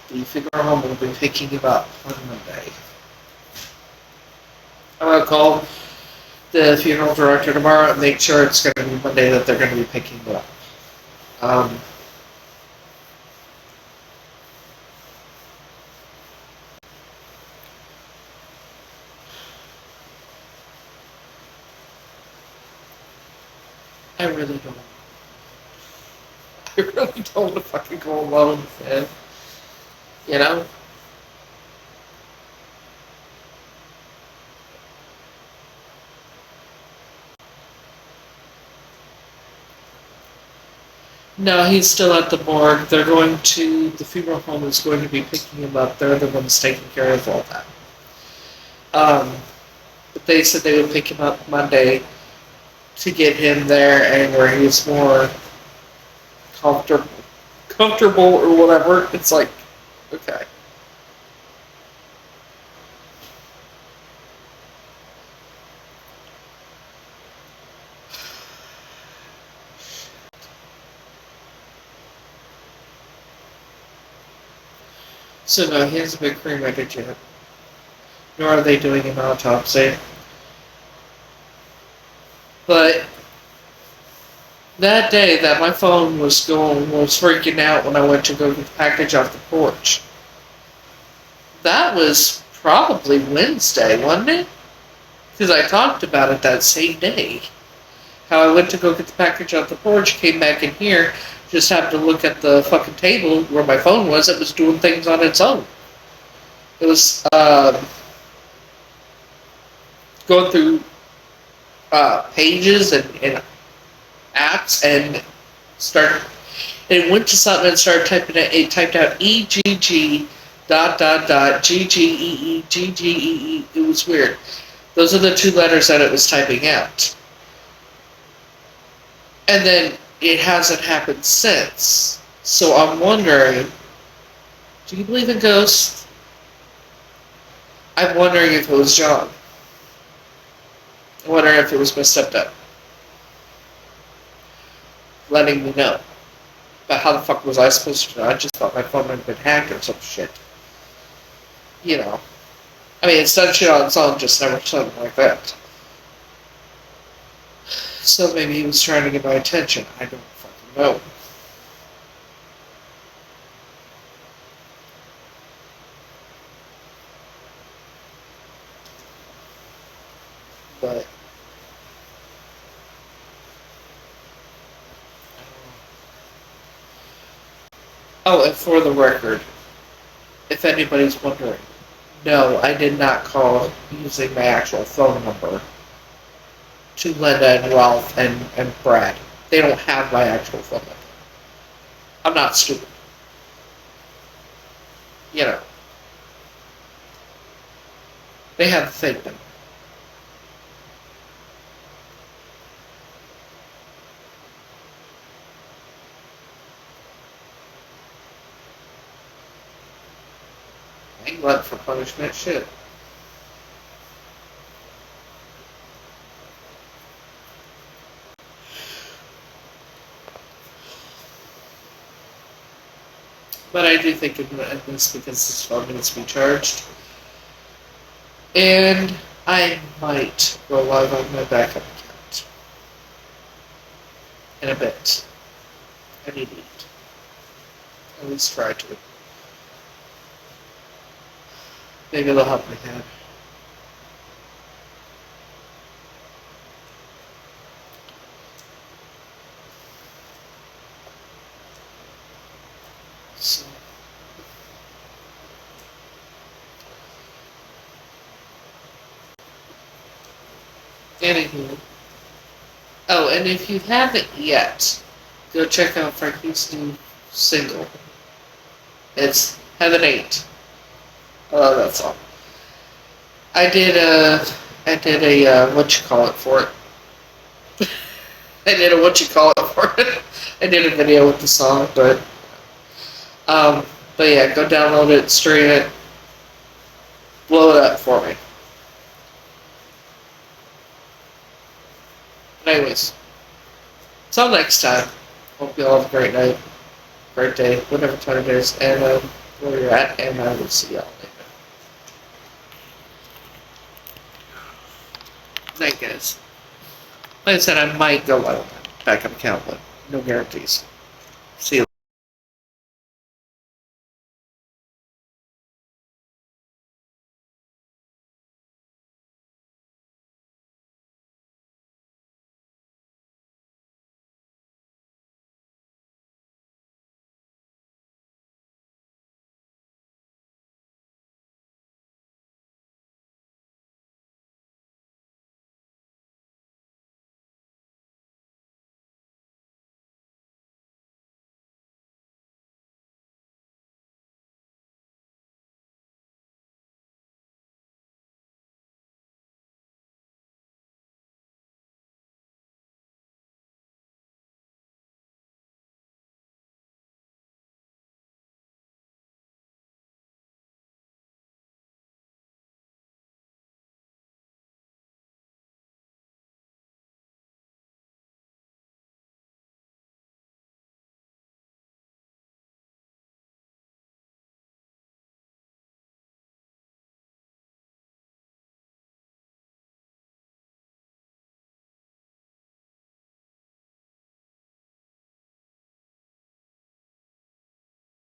the funeral home will be picking him up on Monday. I'm going to call the funeral director tomorrow and make sure it's going to be Monday that they're going to be picking him up. I really don't. I really don't want to fucking go alone, man. You know? No, he's still at the morgue. They're going to, the funeral home is going to be picking him up. They're the ones taking care of all that. But they said they would pick him up Monday to get him there and where he's more comfortable or whatever. It's like, okay. So no, he hasn't been cremated yet. Nor are they doing an autopsy. But that day that my phone was freaking out when I went to go get the package off the porch. That was probably Wednesday, wasn't it? Because I talked about it that same day. How I went to go get the package off the porch, came back in here, just happened to look at the fucking table where my phone was. It was doing things on its own. It was going through pages and apps and it went to something and started typing it. It typed out EGG ... GGEE. It was weird. Those are the two letters that it was typing out. And then it hasn't happened since. So I'm wondering, do you believe in ghosts? I'm wondering if it was John. I'm wondering if it was my stepdad. Letting me know. But how the fuck was I supposed to know? I just thought my phone had been hacked or some shit. You know. I mean, it's done shit on its own, just never something like that. So maybe he was trying to get my attention. I don't fucking know. But oh, and for the record, if anybody's wondering, no, I did not call using my actual phone number to Linda and Ralph and Brad. They don't have my actual phone number. I'm not stupid. You know. They have the fake number. I ain't glad for punishment. Shit. But I do think it needs because this phone needs to be charged. And I might go live on my backup account in a bit. I need to eat. At least try to. Maybe it'll help my head. So. Anywho. Oh, and if you haven't yet, go check out Frankie's new single. It's Heaven 8. I love that song. I did a what you call it for it. I did a what you call it for it. I did a video with the song, but yeah, go download it, stream it, blow it up for me. Anyways, until next time, hope you all have a great night, great day, whatever time it is, and where you're at, and I will see y'all later. Night, guys. Like I said, I might go live on my backup account, but no guarantees. See you.